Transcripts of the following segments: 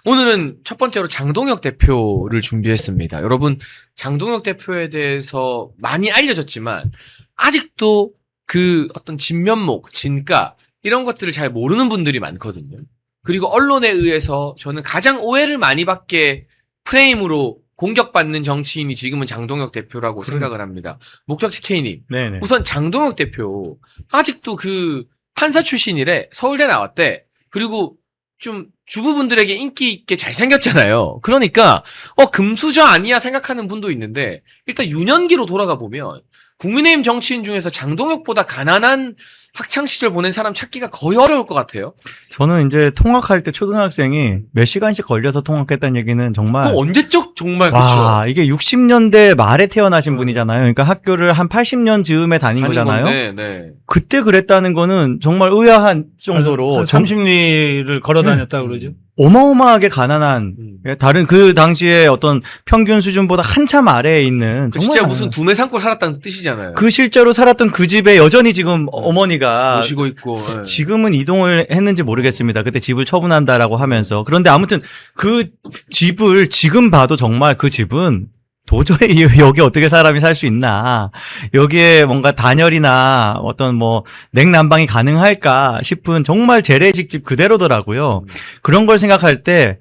오늘은 첫 번째로 장동혁 대표를 준비했습니다. 여러분, 장동혁 대표에 대해서 많이 알려졌지만 아직도 그 어떤 진면목, 진가 이런 것들을 잘 모르는 분들이 많거든요. 그리고 언론에 의해서 저는 가장 오해를 많이 받게 프레임으로 공격받는 정치인이 지금은 장동혁 대표라고 생각을 합니다. 목적지 K님, 네네. 우선 장동혁 대표 아직도 그 판사 출신이래. 서울대 나왔대. 그리고 좀 주부분들에게 인기 있게 잘생겼잖아요. 그러니까 금수저 아니야 생각하는 분도 있는데 일단 유년기로 돌아가 보면 국민의힘 정치인 중에서 장동혁보다 가난한 학창시절 보낸 사람 찾기가 거의 어려울 것 같아요. 저는 이제 통학할 때 초등학생이 몇 시간씩 걸려서 통학했다는 얘기는 정말. 그럼 언제적 정말 와, 그쵸. 이게 60년대 말에 태어나신 분이잖아요. 그러니까 학교를 한 80년 즈음에 다닌 거잖아요. 건데, 네. 그때 그랬다는 거는 정말 의아한 정도로 한 30리를 걸어 다녔다 그러죠. 어마어마하게 가난한 다른 그 당시에 어떤 평균 수준보다 한참 아래에 있는 그 정말 진짜 가난한. 무슨 두뇌 삼고 살았다는 뜻이잖아요. 그 실제로 살았던 그 집에 여전히 지금 어머니가 모시고 있고. 네. 지금은 이동을 했는지 모르겠습니다. 그때 집을 처분한다라고 하면서. 그런데 아무튼 그 집을 지금 봐도 정말 그 집은 도저히 여기 어떻게 사람이 살 수 있나. 여기에 뭔가 단열이나 어떤 뭐 냉난방이 가능할까 싶은 정말 재래식 집 그대로더라고요. 그런 걸 생각할 때,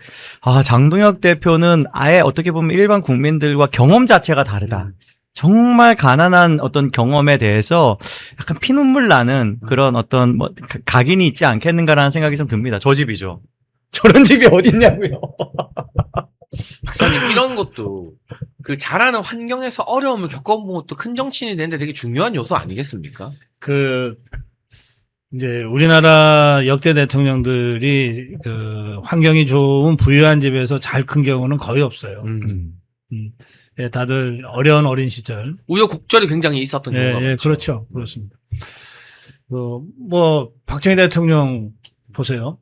장동혁 대표는 아예 어떻게 보면 일반 국민들과 경험 자체가 다르다. 정말 가난한 어떤 경험에 대해서 약간 피눈물 나는 그런 어떤 뭐 각인이 있지 않겠는가라는 생각이 좀 듭니다. 저 집이죠. 저런 집이 어딨냐고요. 박사님, 이런 것도 그 자라는 환경에서 어려움을 겪어본 것도 큰 정치인이 되는데 되게 중요한 요소 아니겠습니까? 이제 우리나라 역대 대통령들이 그 환경이 좋은 부유한 집에서 잘 큰 경우는 거의 없어요. 예, 다들 어린 시절. 우여곡절이 굉장히 있었던 경우가 많죠. 예, 그렇죠. 그렇습니다. 박정희 대통령 보세요.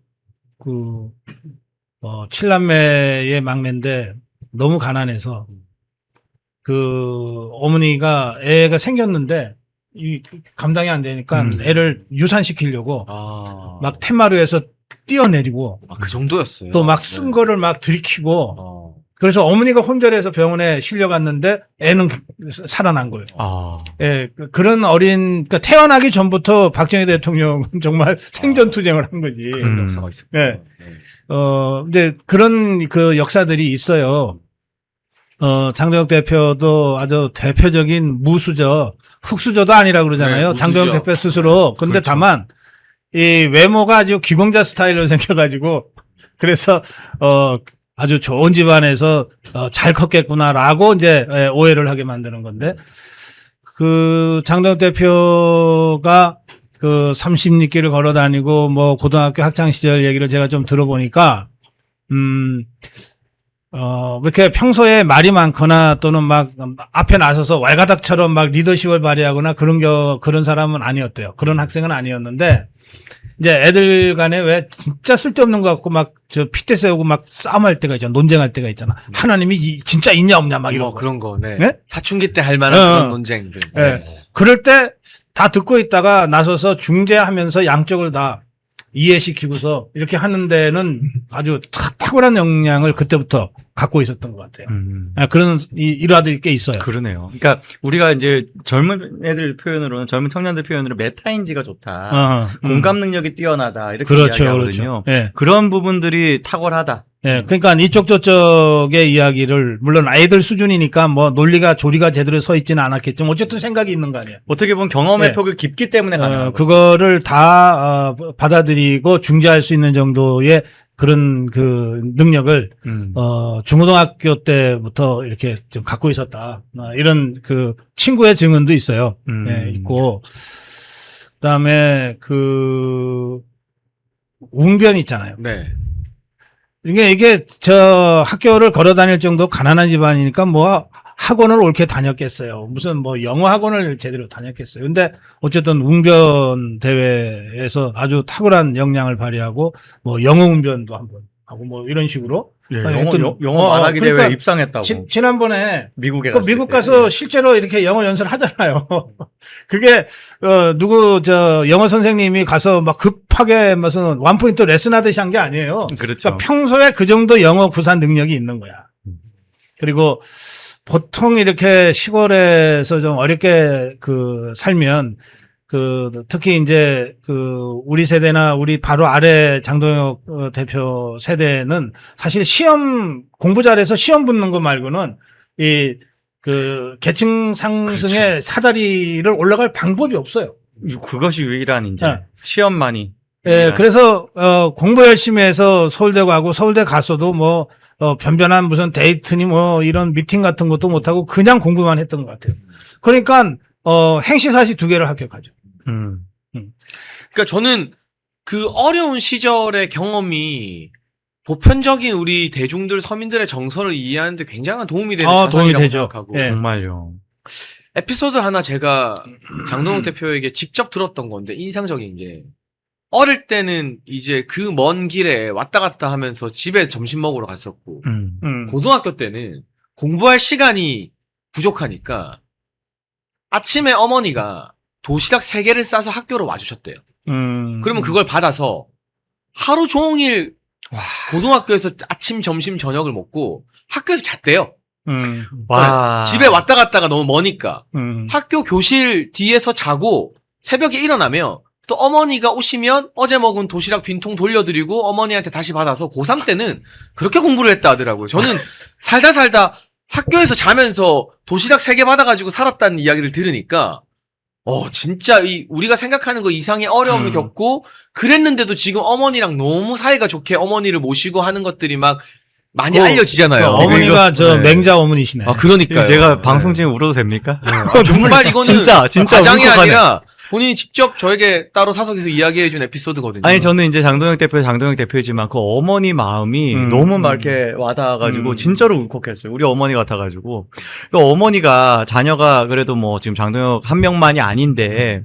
칠남매의 막내인데 너무 가난해서 어머니가 애가 생겼는데 감당이 안 되니까 애를 유산시키려고 막 텐마루에서 뛰어내리고 그 정도였어요. 또 막 쓴 거를 막 들이키고 그래서 어머니가 혼절해서 병원에 실려갔는데 애는 살아난 거예요. 예, 그런 그러니까 태어나기 전부터 박정희 대통령은 정말 생존투쟁을 한 거지. 그런 역사가 있었고. 네. 이제 그런 그 역사들이 있어요. 장동혁 대표도 아주 대표적인 무수저, 흑수저도 아니라 그러잖아요. 네, 장동혁 대표 스스로. 근데 그렇죠. 다만, 이 외모가 아주 기공자 스타일로 생겨가지고, 그래서, 아주 좋은 집안에서, 잘 컸겠구나라고 이제 오해를 하게 만드는 건데, 장동혁 대표가 30리길을 걸어 다니고, 고등학교 학창시절 얘기를 제가 좀 들어보니까, 이렇게 평소에 말이 많거나 또는 막 앞에 나서서 왈가닥처럼 막 리더십을 발휘하거나 그런 사람은 아니었대요. 그런 학생은 아니었는데, 이제 애들 간에 왜 진짜 쓸데없는 거 갖고 막 핏대 세우고 막 싸움할 때가 있잖아. 논쟁할 때가 있잖아. 하나님이 진짜 있냐 없냐 막 이런 거. 그런 거, 네. 네? 사춘기 때 할 만한 그런 논쟁들. 네. 그럴 때 다 듣고 있다가 나서서 중재하면서 양쪽을 다 이해시키고서 이렇게 하는 데는 아주 탁월한 역량을 그때부터 갖고 있었던 것 같아요. 그런 일화들이 꽤 있어요. 그러네요. 그러니까 우리가 이제 젊은 애들 표현으로는 젊은 청년들 표현으로 메타인지가 좋다. 공감 능력이 뛰어나다. 이렇게 그렇죠, 이야기하거든요. 그렇죠. 네. 그런 부분들이 탁월하다. 예, 그러니까 이쪽 저쪽의 이야기를 물론 아이들 수준이니까 뭐 논리가 조리가 제대로 서 있지는 않았겠지만 어쨌든 생각이 있는 거 아니에요. 어떻게 보면 경험의 네. 폭이 깊기 때문에 가능한 거죠. 그거를 다 받아들이고 중재할 수 있는 정도의 그런 그 능력을 중고등학교 때부터 이렇게 좀 갖고 있었다. 이런 그 친구의 증언도 있어요. 예, 있고 그다음에 웅변 있잖아요. 네. 이게 학교를 걸어 다닐 정도 가난한 집안이니까 학원을 옳게 다녔겠어요. 무슨 영어 학원을 제대로 다녔겠어요. 근데 어쨌든 웅변 대회에서 아주 탁월한 역량을 발휘하고 영어 웅변도 한번 하고 뭐 이런 식으로. 예, 아니, 영어, 하여튼, 영어 말하기 대회 그러니까 입상했다고. 지난번에 미국에 그 갔을 미국 때. 가서 예. 실제로 이렇게 영어 연설을 하잖아요. 그게 누구 영어 선생님이 가서 막 급하게 무슨 원포인트 레슨 하듯이 한 게 아니에요. 그렇죠. 그러니까 평소에 그 정도 영어 구사 능력이 있는 거야. 그리고 보통 이렇게 시골에서 좀 어렵게 살면 특히 이제 우리 세대나 우리 바로 아래 장동혁 대표 세대는 사실 공부 잘해서 시험 붙는 거 말고는 계층 상승의 그렇죠. 사다리를 올라갈 방법이 없어요. 그것이 유일한 이제 네. 시험만이. 예, 유일한. 그래서 공부 열심히 해서 서울대 가고 서울대 갔어도 뭐 변변한 무슨 데이트니 뭐 이런 미팅 같은 것도 못 하고 그냥 공부만 했던 것 같아요. 그러니까 행시사시 2개를 합격하죠. 그러니까 저는 그 어려운 시절의 경험이 보편적인 우리 대중들 서민들의 정서를 이해하는데 굉장한 도움이 되는 도움이 자산이라고 되죠. 생각하고 예. 정말요. 에피소드 하나 제가 장동욱 대표에게 직접 들었던 건데 인상적인 게 어릴 때는 이제 그 먼 길에 왔다 갔다 하면서 집에 점심 먹으러 갔었고 고등학교 때는 공부할 시간이 부족하니까 아침에 어머니가 도시락 3개를 싸서 학교로 와주셨대요. 그러면 그걸 받아서 하루 종일 고등학교에서 아침, 점심, 저녁을 먹고 학교에서 잤대요. 와. 집에 왔다 갔다가 너무 머니까 학교 교실 뒤에서 자고 새벽에 일어나면 또 어머니가 오시면 어제 먹은 도시락 빈통 돌려드리고 어머니한테 다시 받아서 고3 때는 그렇게 공부를 했다 하더라고요. 저는 살다 학교에서 자면서 도시락 3개 받아가지고 살았다는 이야기를 들으니까 진짜 우리가 생각하는 거 이상의 어려움을 겪고 그랬는데도 지금 어머니랑 너무 사이가 좋게 어머니를 모시고 하는 것들이 막 많이 알려지잖아요. 어머니가 네. 맹자 어머니시네. 그러니까요. 제가 방송 중에 울어도 됩니까? 정말 이거는 진짜 과장이 울컥하네. 아니라 본인이 직접 저에게 따로 사석에서 이야기해준 에피소드거든요. 아니 저는 이제 장동혁 대표지만 그 어머니 마음이 너무 막 이렇게 와닿아가지고 진짜로 울컥했어요. 우리 어머니 같아가지고 그 어머니가 자녀가 그래도 뭐 지금 장동혁 한 명만이 아닌데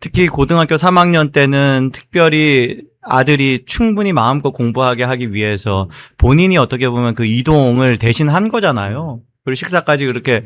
특히 고등학교 3학년 때는 특별히 아들이 충분히 마음껏 공부하게 하기 위해서 본인이 어떻게 보면 그 이동을 대신 한 거잖아요. 그리고 식사까지 그렇게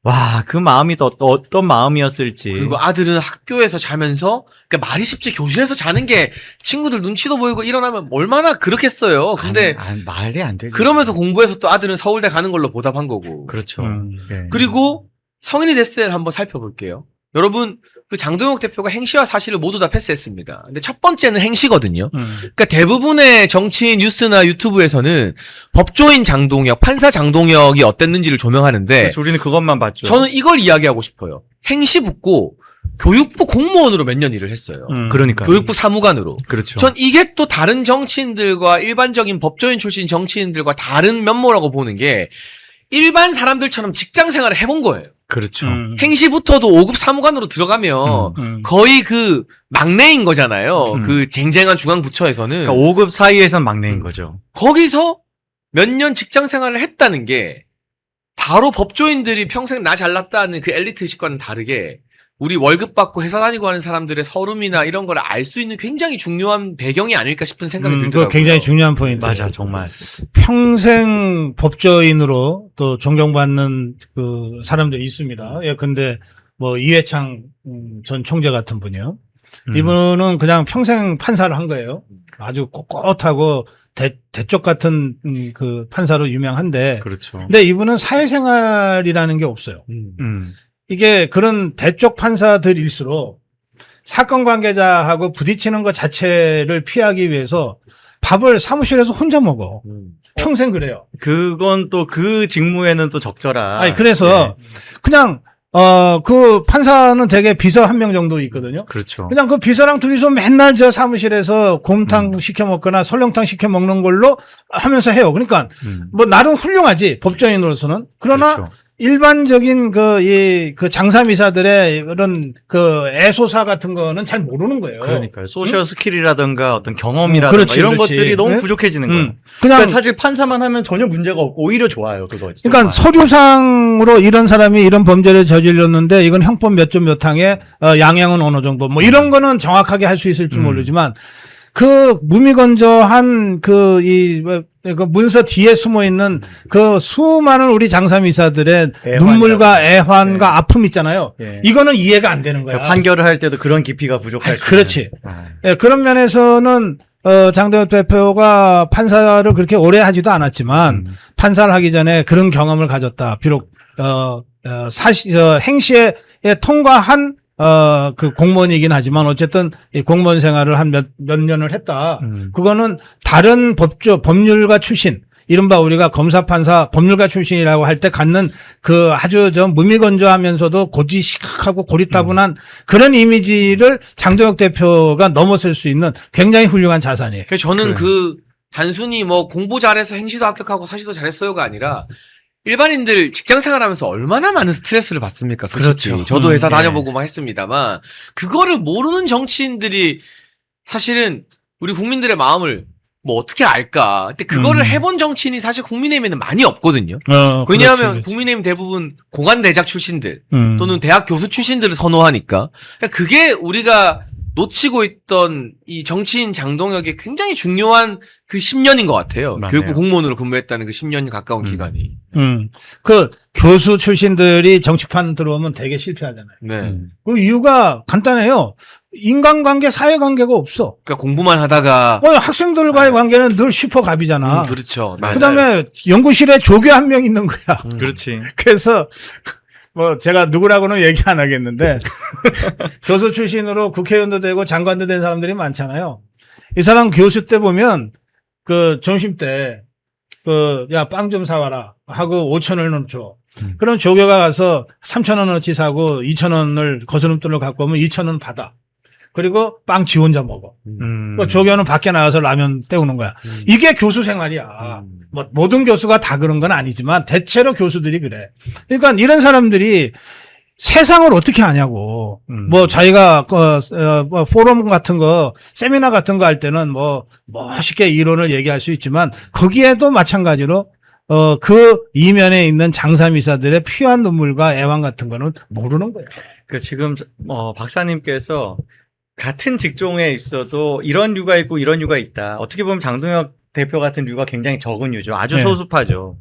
와, 그 마음이 또 어떤 마음이었을지. 그리고 아들은 학교에서 자면서, 그러니까 말이 쉽지 교실에서 자는 게 친구들 눈치도 보이고 일어나면 얼마나 그렇겠어요. 근데 아니, 말이 안 되지. 그러면서 공부해서 또 아들은 서울대 가는 걸로 보답한 거고. 그렇죠. 네. 그리고 성인이 됐을 때를 한번 살펴볼게요. 여러분, 그 장동혁 대표가 행시와 사실을 모두 다 패스했습니다. 근데 첫 번째는 행시거든요. 그러니까 대부분의 정치 뉴스나 유튜브에서는 법조인 장동혁, 판사 장동혁이 어땠는지를 조명하는데 그렇죠. 우리는 그것만 봤죠. 저는 이걸 이야기하고 싶어요. 행시 붙고 교육부 공무원으로 몇 년 일을 했어요. 그러니까. 교육부 사무관으로. 그렇죠. 전 이게 또 다른 정치인들과 일반적인 법조인 출신 정치인들과 다른 면모라고 보는 게 일반 사람들처럼 직장 생활을 해본 거예요. 그렇죠. 행시부터도 5급 사무관으로 들어가면 거의 그 막내인 거잖아요. 그 쟁쟁한 중앙부처에서는. 그러니까 5급 사이에선 막내인 거죠. 거기서 몇 년 직장 생활을 했다는 게 바로 법조인들이 평생 나 잘났다는 그 엘리트 의식과는 다르게 우리 월급 받고 회사 다니고 하는 사람들의 서름이나 이런 걸 알 수 있는 굉장히 중요한 배경이 아닐까 싶은 생각이 들더라고요. 그거 굉장히 중요한 포인트. 맞아, 정말. 평생 법조인으로 또 존경받는 그 사람들이 있습니다. 예, 근데 뭐 이회창 전 총재 같은 분이요. 이분은 그냥 평생 판사를 한 거예요. 아주 꼿꼿하고 대쪽 같은 그 판사로 유명한데. 그렇죠. 근데 이분은 사회생활이라는 게 없어요. 음. 이게 그런 대쪽 판사들일수록 사건 관계자하고 부딪히는 것 자체를 피하기 위해서 밥을 사무실에서 혼자 먹어. 평생 그래요. 그건 또 그 직무에는 또 적절한. 아니, 그래서 그냥, 그 판사는 대개 비서 1명 정도 있거든요. 그렇죠. 그냥 그 비서랑 둘이서 맨날 저 사무실에서 곰탕 시켜 먹거나 설렁탕 시켜 먹는 걸로 하면서 해요. 그러니까 뭐 나름 훌륭하지, 법조인으로서는. 그러나 그렇죠. 일반적인 그 장사미사들의 그런 그 애소사 같은 거는 잘 모르는 거예요. 그러니까요. 소셜 스킬이라든가 어떤 경험이라든가 그렇지, 이런 그렇지. 것들이 너무 네? 부족해지는 거예요. 그냥 그러니까 사실 판사만 하면 전혀 문제가 없고 오히려 좋아요. 그거. 그러니까 서류상으로 이런 사람이 이런 범죄를 저질렀는데 이건 형법 몇 점 몇 항에 양형은 어느 정도 뭐 이런 거는 정확하게 할 수 있을지 모르지만 그 무미건조한 그 문서 뒤에 숨어 있는 그 수많은 우리 장사미사들의 눈물과 애환과 아픔 있잖아요. 예. 이거는 이해가 안 되는 거야. 판결을 할 때도 그런 깊이가 부족할 수 그렇지. 있는. 예, 그런 면에서는 장동혁 대표가 판사를 그렇게 오래 하지도 않았지만 판사를 하기 전에 그런 경험을 가졌다. 비록 행시에 통과한 그 공무원이긴 하지만 어쨌든 이 공무원 생활을 한 몇 년을 했다. 그거는 다른 법률가 출신, 이른바 우리가 검사, 판사, 법률가 출신이라고 할 때 갖는 그 아주 무미건조하면서도 고지식하고 고리타분한 그런 이미지를 장동혁 대표가 넘어설 수 있는 굉장히 훌륭한 자산이에요. 그래서 저는 그 단순히 뭐 공부 잘해서 행시도 합격하고 사시도 잘했어요가 아니라 일반인들 직장 생활하면서 얼마나 많은 스트레스를 받습니까? 솔직히. 그렇죠. 저도 회사 네. 다녀보고 막 했습니다만 그거를 모르는 정치인들이 사실은 우리 국민들의 마음을 뭐 어떻게 알까? 근데 그거를 해본 정치인이 사실 국민의힘에는 많이 없거든요. 왜냐하면 그렇지. 국민의힘 대부분 공안대작 출신들 음. 또는 대학 교수 출신들을 선호하니까 그게 우리가 놓치고 있던 이 정치인 장동혁의 굉장히 중요한 그 10년인 것 같아요. 맞네요. 교육부 공무원으로 근무했다는 그 10년 가까운 기간이. 그 교수 출신들이 정치판 들어오면 되게 실패하잖아요. 네. 그 이유가 간단해요. 인간관계, 사회관계가 없어. 그러니까 공부만 하다가 학생들과의 관계는 늘 슈퍼갑이잖아. 그렇죠. 그다음에 연구실에 조교 한 명 있는 거야. 그렇지. 그래서 뭐 제가 누구라고는 얘기 안 하겠는데 교수 출신으로 국회의원도 되고 장관도 된 사람들이 많잖아요. 이 사람 교수 때 보면 그 점심 때 그 야 빵 좀 사와라 하고 5,000원을 줘. 그럼 조교가 가서 3,000원어치 사고 2,000원을 거스름돈을 갖고 오면 2,000원 받아. 그리고 빵 지 혼자 먹어. 그 조교는 밖에 나가서 라면 때우는 거야. 이게 교수 생활이야. 뭐 모든 교수가 다 그런 건 아니지만 대체로 교수들이 그래. 그러니까 이런 사람들이 세상을 어떻게 아냐고. 뭐 자기가 뭐 포럼 같은 거, 세미나 같은 거 할 때는 뭐 멋있게 이론을 얘기할 수 있지만 거기에도 마찬가지로 그 이면에 있는 장사미사들의 피한 눈물과 애환 같은 거는 모르는 거예요. 그 지금 박사님께서 같은 직종에 있어도 이런 류가 있고 이런 류가 있다. 어떻게 보면 장동혁 대표 같은 류가 굉장히 적은 류죠. 아주 네. 소수파죠.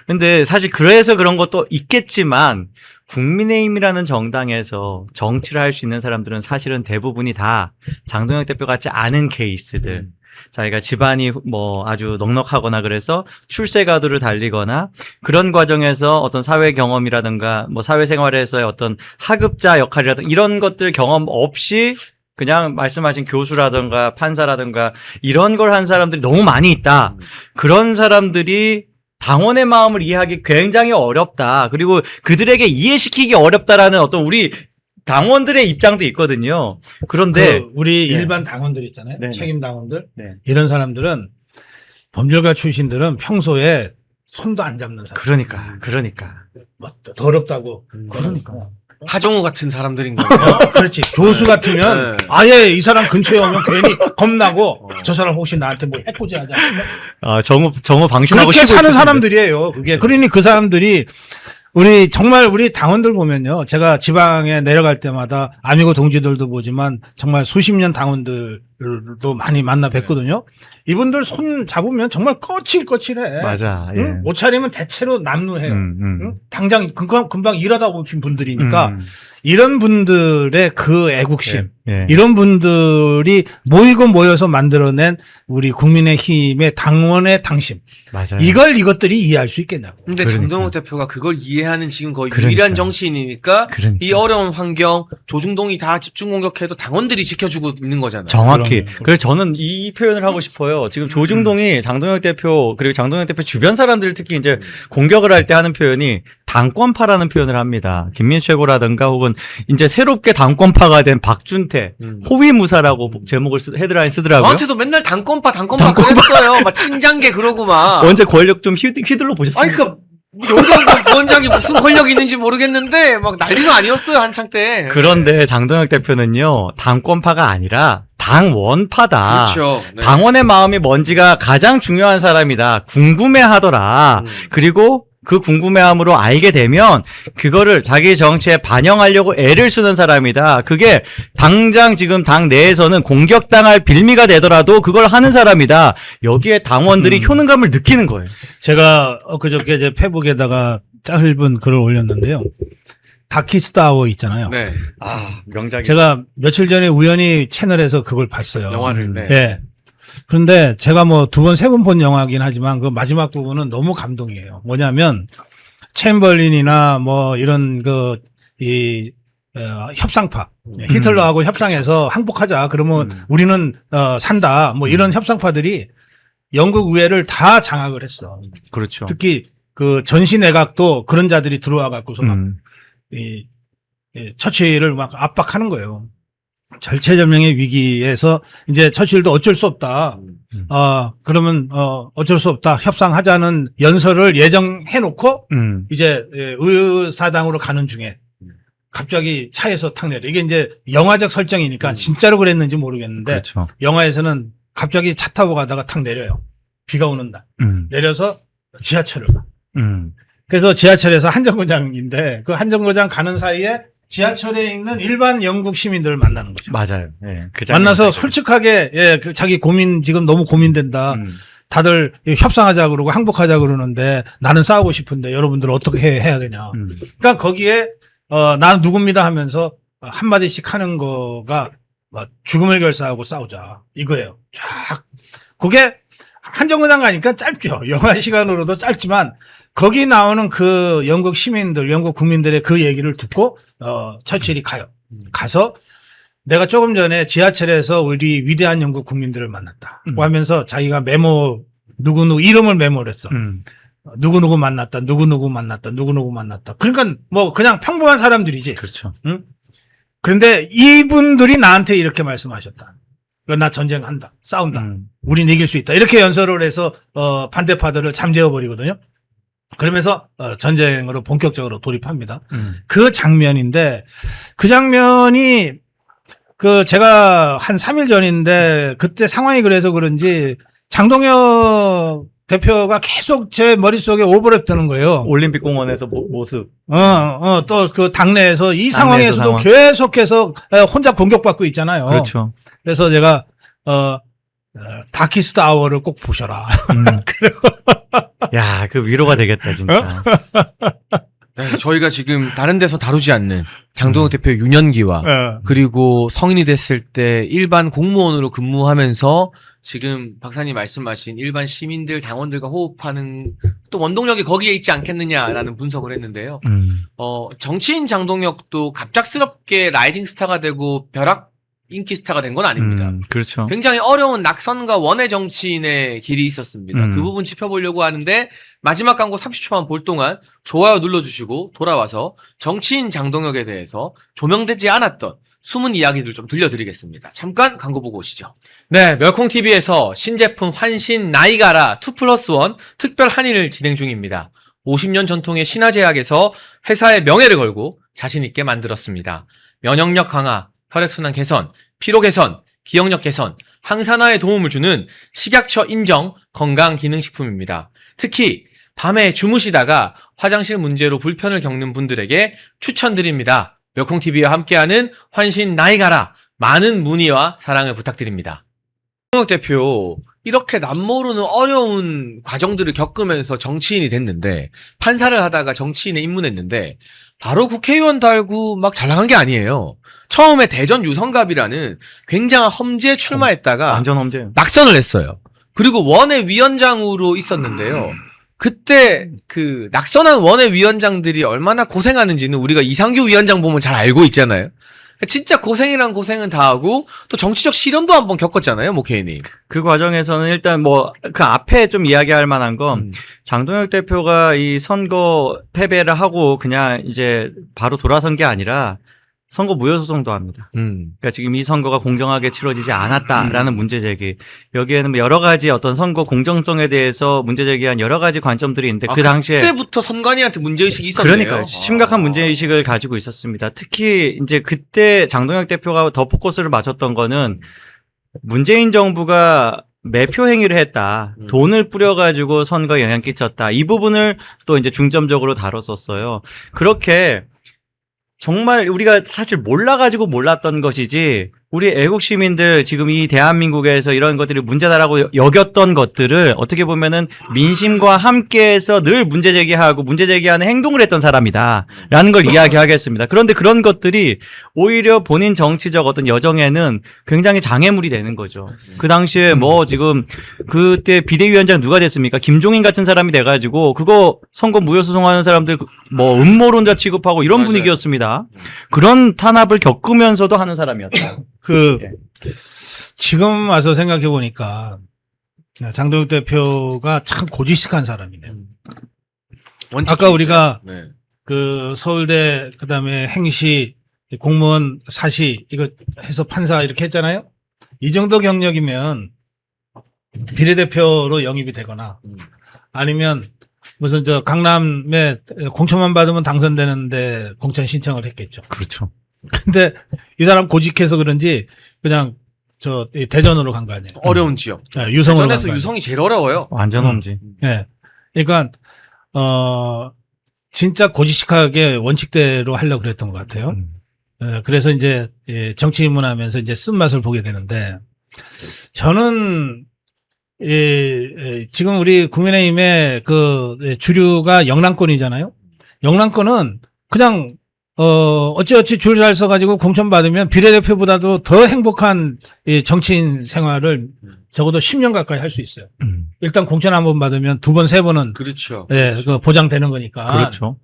근데 사실 그래서 그런 것도 있겠지만 국민의힘이라는 정당에서 정치를 할 수 있는 사람들은 사실은 대부분이 다 장동혁 대표 같지 않은 케이스들. 자기가 집안이 뭐 아주 넉넉하거나 그래서 출세가도를 달리거나 그런 과정에서 어떤 사회 경험이라든가 뭐 사회생활에서의 어떤 하급자 역할이라든가 이런 것들 경험 없이 그냥 말씀하신 교수라든가 판사라든가 이런 걸 한 사람들이 너무 많이 있다. 그런 사람들이 당원의 마음을 이해하기 굉장히 어렵다. 그리고 그들에게 이해시키기 어렵다라는 어떤 우리 당원들의 입장도 있거든요. 그런데 그 우리 네. 일반 당원들 있잖아요. 네. 책임 당원들. 네. 이런 사람들은 법률가 출신들은 평소에 손도 안 잡는 사람. 그러니까. 뭐 더럽다고. 그러니까. 하정우 같은 사람들인 거예요. 그렇지. 교수 같으면 네. 아예 이 사람 근처에 오면 괜히 겁나고 저 사람 혹시 나한테 뭐 해코지 하지 않을까? 아, 정우 방심하고 그렇게 쉬고 사는 있었는데. 사람들이에요. 그게. 그러니 그 사람들이 정말 우리 당원들 보면요. 제가 지방에 내려갈 때마다 아미고 동지들도 보지만 정말 수십 년 당원들도 많이 만나 뵙거든요. 이분들 손 잡으면 정말 거칠거칠해. 맞아. 예. 응? 옷차림은 대체로 남루해요. 응? 당장 금방 일하다 오신 분들이니까 이런 분들의 그 애국심, 예. 이런 분들이 모여서 만들어낸 우리 국민의힘의 당원의 당심. 맞아요. 이것들이 이해할 수 있겠냐고. 근데 그러니까. 장동혁 대표가 그걸 이해하는 지금 거의 그러니까. 유일한 정치인이니까 그러니까. 이 어려운 환경 조중동이 다 집중 공격해도 당원들이 지켜주고 있는 거잖아요. 정확히. 그럼요. 그래서 저는 이 표현을 하고 싶어요. 지금 조중동이 장동혁 대표 그리고 장동혁 대표 주변 사람들 특히 이제 공격을 할 때 하는 표현이 당권파라는 표현을 합니다. 김민수 최고라든가 혹은 이제 새롭게 당권파가 된 박준태 호위무사라고 제목을 헤드라인 쓰더라고요. 저한테도 맨날 당권파 그랬어요. 막 친장계 그러고 막. 언제 권력 좀 휘둘러 보셨어요? 아니 용병군 부원장이 무슨 권력이 있는지 모르겠는데 막 난리도 아니었어요 한창 때. 그런데 장동혁 대표는요 당권파가 아니라 당원파다. 그렇죠. 네. 당원의 마음이 뭔지가 가장 중요한 사람이다. 궁금해하더라. 그리고 그 궁금해함으로 알게 되면 그거를 자기 정치에 반영하려고 애를 쓰는 사람이다. 그게 당장 지금 당 내에서는 공격당할 빌미가 되더라도 그걸 하는 사람이다. 여기에 당원들이 효능감을 느끼는 거예요. 제가 엊그저께 이제 페북에다가 짧은 글을 올렸는데요. 다키스타워 있잖아요. 네. 명작이. 제가 며칠 전에 우연히 채널에서 그걸 봤어요. 영화를. 네. 예. 그런데 제가 뭐 2번, 3번 본 영화긴 하지만 그 마지막 부분은 너무 감동이에요. 뭐냐면 챔벌린이나 뭐 이런 협상파. 히틀러하고 협상해서 항복하자. 그러면 우리는 산다. 뭐 이런 협상파들이 영국 의회를 다 장악을 했어. 그렇죠. 특히 그 전시 내각도 그런 자들이 들어와 갖고서 막 처칠을 막 압박하는 거예요. 절체절명의 위기에서 이제 처칠도 어쩔 수 없다. 그러면 어쩔 수 없다. 협상하자는 연설을 예정해 놓고 이제 의사당으로 가는 중에 갑자기 차에서 탁 내려. 이게 이제 영화적 설정이니까 진짜로 그랬는지 모르겠는데 그렇죠. 영화에서는 갑자기 차 타고 가다가 탁 내려요. 비가 오는 날. 내려서 지하철을 가. 그래서 지하철에서 한정거장인데 그 한정거장 가는 사이에 지하철에 있는 일반 영국 시민들을 만나는 거죠. 맞아요. 예. 만나서 솔직하게 그 자기 고민 지금 너무 고민된다. 다들 협상하자 그러고 항복하자 그러는데 나는 싸우고 싶은데 여러분들 어떻게 해야 되냐. 그러니까 거기에 나는 누굽니다 하면서 한마디씩 하는 거가 죽음을 결사하고 싸우자 이거예요. 쫙. 그게 한정거장 가니까 짧죠. 영화 시간으로도 짧지만 거기 나오는 그 영국 시민들, 영국 국민들의 그 얘기를 듣고 처칠이 가요. 가서 내가 조금 전에 지하철에서 우리 위대한 영국 국민들을 만났다. 하면서 자기가 메모 누구누구 이름을 메모를 했어. 누구누구 만났다. 누구누구 만났다. 누구누구 만났다. 그러니까 뭐 그냥 평범한 사람들이지. 그렇죠. 응? 그런데 이분들이 나한테 이렇게 말씀하셨다. 나 전쟁한다. 싸운다. 우린 이길 수 있다. 이렇게 연설을 해서 반대파들을 잠재워 버리거든요. 그러면서 전쟁으로 본격적으로 돌입합니다. 그 장면인데 그 장면이 그 제가 한 3일 전인데 그때 상황이 그래서 그런지 장동혁 대표가 계속 제 머릿속에 오버랩 되는 거예요. 올림픽 공원에서 모습. 또 그 당내에서 이 당내에서 상황에서도 상황. 계속해서 혼자 공격받고 있잖아요. 그렇죠. 그래서 제가 다키스트 아워를 꼭 보셔라. 야, 그 위로가 되겠다, 진짜. 네, 저희가 지금 다른 데서 다루지 않는 장동혁 대표의 유년기와 그리고 성인이 됐을 때 일반 공무원으로 근무하면서 지금 박사님 말씀하신 일반 시민들, 당원들과 호흡하는 또 원동력이 거기에 있지 않겠느냐라는 분석을 했는데요. 정치인 장동혁도 갑작스럽게 라이징 스타가 되고 벼락 인기 스타가 된 건 아닙니다. 그렇죠. 굉장히 어려운 낙선과 원의 정치인의 길이 있었습니다. 그 부분 짚어보려고 하는데 마지막 광고 30초만 볼 동안 좋아요 눌러주시고 돌아와서 정치인 장동혁에 대해서 조명되지 않았던 숨은 이야기들 좀 들려드리겠습니다. 잠깐 광고 보고 오시죠. 네, 멸콩TV에서 신제품 환신 나이가라 2+1 특별 할인을 진행 중입니다. 50년 전통의 신화제약에서 회사의 명예를 걸고 자신있게 만들었습니다. 면역력 강화, 혈액순환 개선, 피로 개선, 기억력 개선, 항산화에 도움을 주는 식약처 인정 건강기능식품입니다. 특히 밤에 주무시다가 화장실 문제로 불편을 겪는 분들에게 추천드립니다. 멸콩TV와 함께하는 환신 나이가라 많은 문의와 사랑을 부탁드립니다. 장동혁 대표 이렇게 남모르는 어려운 과정들을 겪으면서 정치인이 됐는데 판사를 하다가 정치인에 입문했는데 바로 국회의원 달고 막 잘 나간 게 아니에요. 처음에 대전 유성갑이라는 굉장한 험지에 출마했다가 완전 험지예요. 낙선을 했어요. 그리고 원외 위원장으로 있었는데요. 그때 그 낙선한 원외 위원장들이 얼마나 고생하는지는 우리가 이상규 위원장 보면 잘 알고 있잖아요. 진짜 고생이란 고생은 다 하고 또 정치적 시련도 한번 겪었잖아요, 모케이님. 그 과정에서는 일단 뭐 그 앞에 좀 이야기할 만한 건 장동혁 대표가 이 선거 패배를 하고 그냥 이제 바로 돌아선 게 아니라 선거 무효소송도 합니다. 그러니까 지금 이 선거가 공정하게 치러지지 않았다라는 문제 제기. 여기에는 뭐 여러 가지 어떤 선거 공정성에 대해서 문제 제기한 여러 가지 관점들이 있는데 그 당시에 그때부터 선관위한테 문제의식이 있었네요. 그러니까 심각한 문제의식을 가지고 있었습니다. 특히 이제 그때 장동혁 대표가 더 포커스를 맞췄던 거는 문재인 정부가 매표 행위를 했다. 음. 돈을 뿌려가지고 선거에 영향 끼쳤다. 이 부분을 또 이제 중점적으로 다뤘었어요. 그렇게 정말 우리가 사실 몰라가지고 몰랐던 것이지, 우리 애국 시민들 지금 이 대한민국에서 이런 것들이 문제다라고 여겼던 것들을 어떻게 보면은 민심과 함께해서 늘 문제 제기하고 문제 제기하는 행동을 했던 사람이다라는 걸 이야기하겠습니다. 그런데 그런 것들이 오히려 본인 정치적 어떤 여정에는 굉장히 장애물이 되는 거죠. 그 당시에 뭐 지금 그때 비대위원장 누가 됐습니까? 김종인 같은 사람이 돼가지고 그거 선거 무효소송하는 사람들 뭐 음모론자 취급하고 이런 맞아요. 분위기였습니다. 그런 탄압을 겪으면서도 하는 사람이었다. 예. 지금 와서 생각해 보니까 장동혁 대표가 참 고지식한 사람이네요. 아까 우리가 네. 그 서울대 그다음에 행시 공무원 사시 이거 해서 판사 이렇게 했잖아요. 이 정도 경력이면 비례대표로 영입이 되거나 아니면 무슨 저 강남에 공천만 받으면 당선되는데 공천 신청을 했겠죠. 그렇죠. 근데 이 사람 고직해서 그런지 그냥 저 대전으로 간 거 아니에요. 어려운 지역. 네, 유성으로 간 대전에서 거 아니에요. 유성이 제일 어려워요. 완전 험지. 예. 그러니까 진짜 고지식하게 원칙대로 하려고 그랬던 것 같아요. 그래서 이제 정치 입문하면서 이제 쓴맛을 보게 되는데 저는 지금 우리 국민의힘의 그 주류가 영남권이잖아요. 영남권은 그냥 어찌어찌 줄 잘 서가지고 공천 받으면 비례대표보다도 더 행복한 이 정치인 생활을 적어도 10년 가까이 할 수 있어요. 일단 공천 한 번 받으면 두 번, 세 번은 그렇죠. 그 보장되는 거니까. 그렇죠.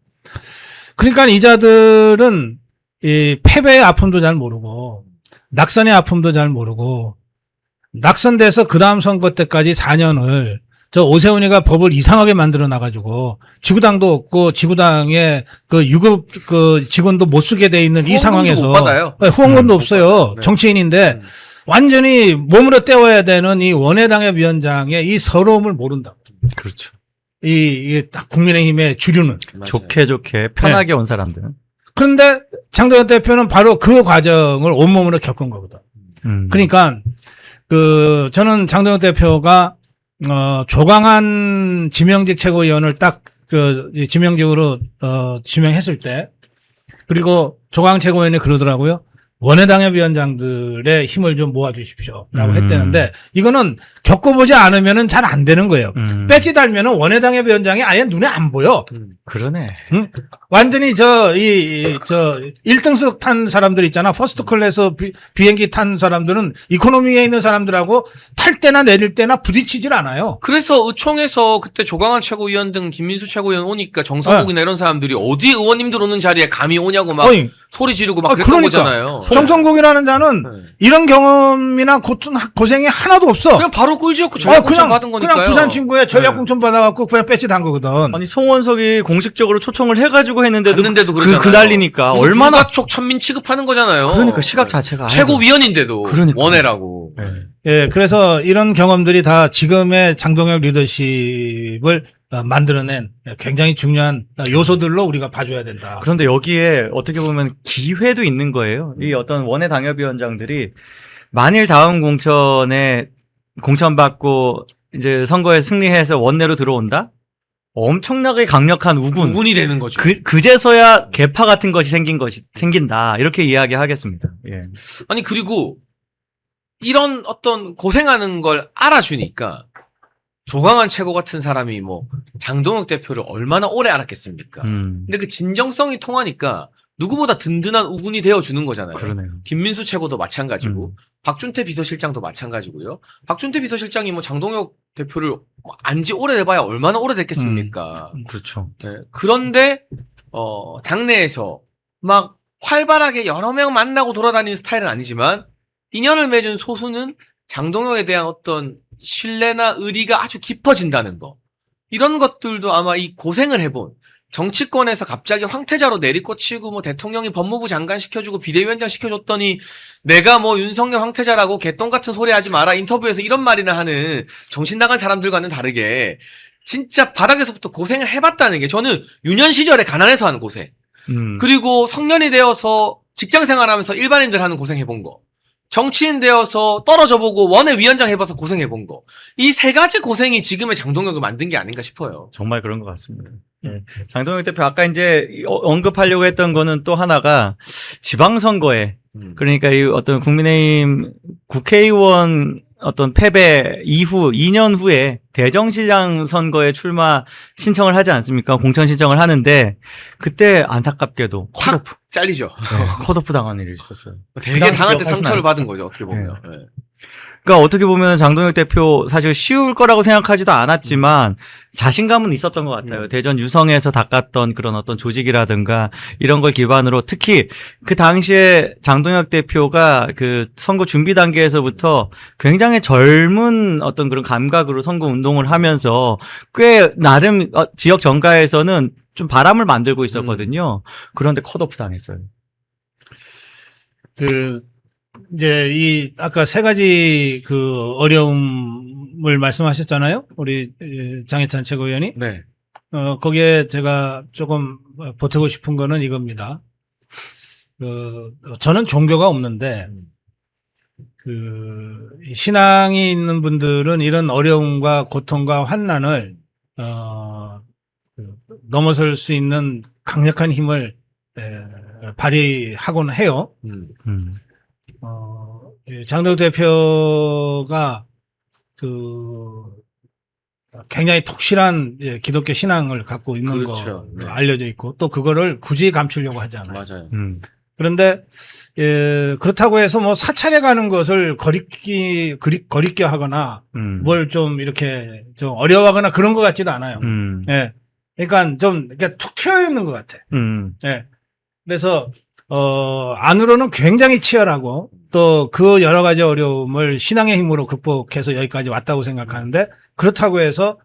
그러니까 이 자들은 이 패배의 아픔도 잘 모르고 낙선의 아픔도 잘 모르고 낙선돼서 그 다음 선거 때까지 4년을 저 오세훈이가 법을 이상하게 만들어 놔가지고 지구당도 없고 지구당에 그 유급 그 직원도 못 쓰게 돼 있는 이 후원금도 상황에서 못 받아요. 네, 후원금도 못 없어요. 받아요. 네. 정치인인데 완전히 몸으로 때워야 되는 이 원외당협 위원장의 이 서러움을 모른다. 그렇죠. 이 딱 국민의힘의 주류는. 맞아요. 좋게 편하게 온 사람들. 그런데 장동혁 대표는 바로 그 과정을 온몸으로 겪은 거거든. 그러니까 그 저는 장동혁 대표가 조광한 지명직 최고위원을 딱 그 지명직으로 지명했을 때 그리고 조광 최고위원이 그러더라고요. 원외당협 위원장들의 힘을 좀 모아주십시오라고 했다는데 이거는 겪어보지 않으면은 잘 안 되는 거예요. 배지 달면은 원외당협 위원장이 아예 눈에 안 보여. 그러네. 응? 완전히 저 1등석 탄 사람들 있잖아. 퍼스트 클래스 비행기 탄 사람들은 이코노미에 있는 사람들하고 탈 때나 내릴 때나 부딪히질 않아요. 그래서 의총에서 그때 조광한 최고위원 등 김민수 최고위원 오니까 정성국이나 이런 사람들이 어디 의원님들 오는 자리에 감히 오냐고 막 어이, 소리 지르고 막 그랬던 그러니까. 거잖아요. 정성국이라는 자는 네. 이런 경험이나 고생이 하나도 없어. 그냥 바로 꿀지었고 전략 공천 받은 거니까요. 그냥 부산 친구에 전략 네. 공천 받아갖고 그냥 배치 단 거거든. 아니 송원석이 공식적으로 초청을 해가지고 했는데도 갔는데도 그러잖아요. 그 난리니까 무슨 얼마나 불가촉 천민 취급하는 거잖아요. 그러니까 시각 자체가 최고위원인데도 그러니까. 원해라고. 네. 예, 그래서 이런 경험들이 다 지금의 장동혁 리더십을 만들어낸 굉장히 중요한 요소들로 우리가 봐줘야 된다. 그런데 여기에 어떻게 보면 기회도 있는 거예요. 이 어떤 원외 당협위원장들이 만일 다음 공천에 공천받고 이제 선거에 승리해서 원내로 들어온다? 엄청나게 강력한 우군이 되는 거죠. 그제서야 개파 같은 것이 생긴다. 이렇게 이야기하겠습니다. 예. 아니 그리고 이런 어떤 고생하는 걸 알아주니까 조광한 최고 같은 사람이 뭐 장동혁 대표를 얼마나 오래 알았겠습니까? 근데 그 진정성이 통하니까 누구보다 든든한 우군이 되어주는 거잖아요. 그러네요. 김민수 최고도 마찬가지고 박준태 비서실장도 마찬가지고요. 박준태 비서실장이 뭐 장동혁 대표를 안지 오래돼봐야 얼마나 오래됐겠습니까? 그렇죠. 네. 그런데 당내에서 막 활발하게 여러 명 만나고 돌아다니는 스타일은 아니지만 인연을 맺은 소수는 장동혁에 대한 어떤 신뢰나 의리가 아주 깊어진다는 거. 이런 것들도 아마 이 고생을 해본 정치권에서 갑자기 황태자로 내리꽂히고 뭐 대통령이 법무부 장관 시켜주고 비대위원장 시켜줬더니 내가 뭐 윤석열 황태자라고 개똥 같은 소리 하지 마라 인터뷰에서 이런 말이나 하는 정신 나간 사람들과는 다르게 진짜 바닥에서부터 고생을 해봤다는 게 저는 유년 시절에 가난해서 하는 고생 그리고 성년이 되어서 직장 생활하면서 일반인들 하는 고생 해본 거 정치인 되어서 떨어져 보고 원외위원장 해봐서 고생해본 거. 이 세 가지 고생이 지금의 장동혁을 만든 게 아닌가 싶어요. 정말 그런 것 같습니다. 예. 장동혁 대표 아까 이제 언급하려고 했던 거는 또 하나가 지방선거에 그러니까 이 어떤 국민의힘 국회의원 어떤 패배 이후 2년 후에 대정시장 선거에 출마 신청을 하지 않습니까? 공천 신청을 하는데 그때 안타깝게도 확 잘리죠. 네, 컷오프 당한 일이 있었어요. 되게 당시 당한테 기억하시나요? 상처를 받은 거죠. 어떻게 보면. 네. 그러니까 어떻게 보면 장동혁 대표 사실 쉬울 거라고 생각하지도 않았지만 자신감은 있었던 것 같아요. 대전 유성에서 닦았던 그런 어떤 조직이라든가 이런 걸 기반으로 특히 그 당시에 장동혁 대표가 그 선거 준비 단계에서부터 굉장히 젊은 어떤 그런 감각으로 선거 운동을 하면서 꽤 나름 지역 정가에서는 좀 바람을 만들고 있었거든요. 그런데 컷오프 당했어요. 이제 아까 세 가지 그 어려움을 말씀하셨잖아요. 우리 장해찬 최고위원이. 네. 거기에 제가 조금 보태고 싶은 거는 이겁니다. 저는 종교가 없는데, 이 신앙이 있는 분들은 이런 어려움과 고통과 환난을, 넘어설 수 있는 강력한 힘을 발휘하곤 해요. 장동혁 대표가 굉장히 독실한 기독교 신앙을 갖고 있는 그렇죠. 거 네. 알려져 있고 또 그거를 굳이 감추려고 하지 않아요. 맞아요. 그런데 그렇다고 해서 뭐 사찰에 가는 것을 거리끼 하거나 뭘 좀 이렇게 좀 어려워하거나 그런 것 같지도 않아요. 예. 그러니까 좀 이렇게 툭 튀어 있는 것 같아. 예. 그래서 안으로는 굉장히 치열하고 또 그 여러 가지 어려움을 신앙의 힘으로 극복해서 여기까지 왔다고 생각하는데 그렇다고 해서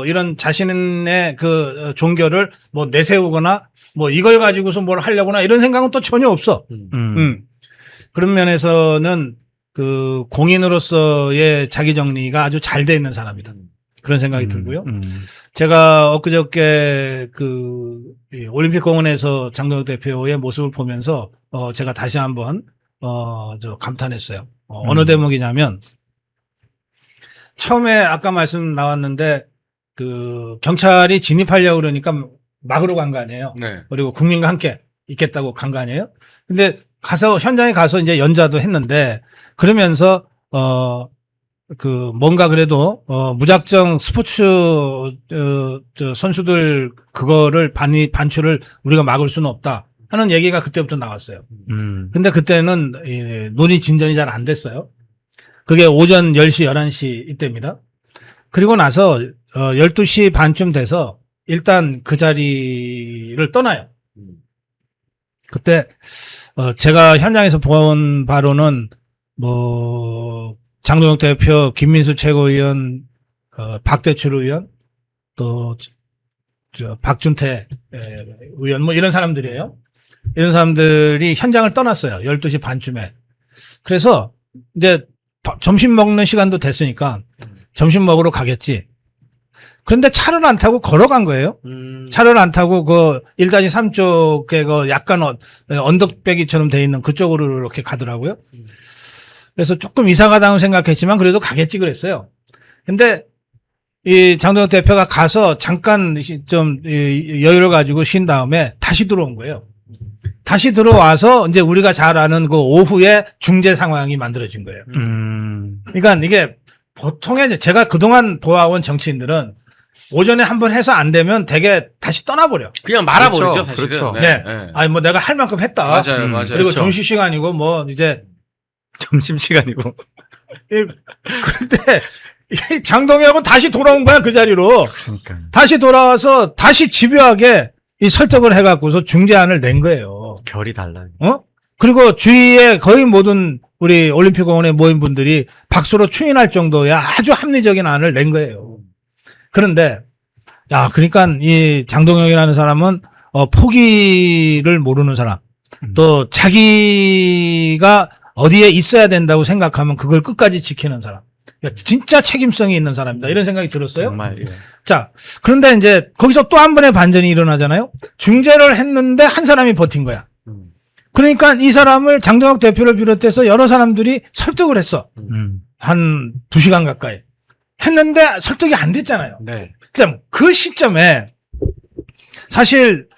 이런 자신의 그 종교를 뭐 내세우거나 뭐 이걸 가지고서 뭘 하려거나 이런 생각은 또 전혀 없어. 그런 면에서는 그 공인으로서의 자기 정리가 아주 잘 돼 있는 사람이다. 그런 생각이 들고요. 제가 엊그저께 이 올림픽 공원에서 장동혁 대표의 모습을 보면서 제가 다시 한번 감탄했어요. 어느 대목이냐면 처음에 아까 말씀 나왔는데 그 경찰이 진입하려고 그러니까 막으러 간 거 아니에요. 네. 그리고 국민과 함께 있겠다고 간 거 아니에요. 근데 현장에 가서 이제 연좌도 했는데 그러면서 뭔가 그래도 무작정 스포츠 선수들 그거를 반출을 우리가 막을 수는 없다 하는 얘기가 그때부터 나왔어요. 근데 그때는 논의 진전이 잘 안 됐어요. 그게 오전 10시, 11시 이때입니다. 그리고 나서 12시 반쯤 돼서 일단 그 자리를 떠나요. 그때 제가 현장에서 본 바로는 장동혁 대표, 김민수 최고위원, 박대출 의원, 또 박준태 의원 뭐 이런 사람들이에요. 이런 사람들이 현장을 떠났어요. 12시 반쯤에. 그래서 이제 점심 먹는 시간도 됐으니까 점심 먹으러 가겠지. 그런데 차를 안 타고 걸어간 거예요. 차를 안 타고 1-3 쪽에 약간 언덕배기처럼 돼 있는 그쪽으로 이렇게 가더라고요. 그래서 조금 이상하다고 생각했지만 그래도 가겠지 그랬어요. 근데 이 장동혁 대표가 가서 잠깐 좀 여유를 가지고 쉰 다음에 다시 들어온 거예요. 다시 들어와서 이제 우리가 잘 아는 그 오후에 중재 상황이 만들어진 거예요. 그러니까 이게 보통의 제가 그동안 보아온 정치인들은 오전에 한번 해서 안 되면 되게 다시 떠나버려. 그냥 말아버리죠, 그렇죠. 사실은. 그렇죠. 네. 네. 아니 뭐 내가 할 만큼 했다. 맞아요, 맞아요. 그리고 그렇죠. 점심시간이고 뭐 이제 점심시간이고. 그런데 이 장동혁은 다시 돌아온 거야 그 자리로. 그러니까. 다시 돌아와서 다시 집요하게 이 설득을 해갖고서 중재안을 낸 거예요. 결이 달라요. 그리고 주위에 거의 모든 우리 올림픽공원에 모인 분들이 박수로 추인할 정도의 아주 합리적인 안을 낸 거예요. 그런데 그러니까 이 장동혁이라는 사람은 포기를 모르는 사람, 또 자기가 어디에 있어야 된다고 생각하면 그걸 끝까지 지키는 사람. 진짜 책임성이 있는 사람이다. 이런 생각이 들었어요. 정말. 예. 자, 그런데 이제 거기서 또 한 번의 반전이 일어나잖아요. 중재를 했는데 한 사람이 버틴 거야. 그러니까 이 사람을 장동혁 대표를 비롯해서 여러 사람들이 설득을 했어. 한 2시간 가까이. 했는데 설득이 안 됐잖아요. 네. 그럼 그 시점에 사실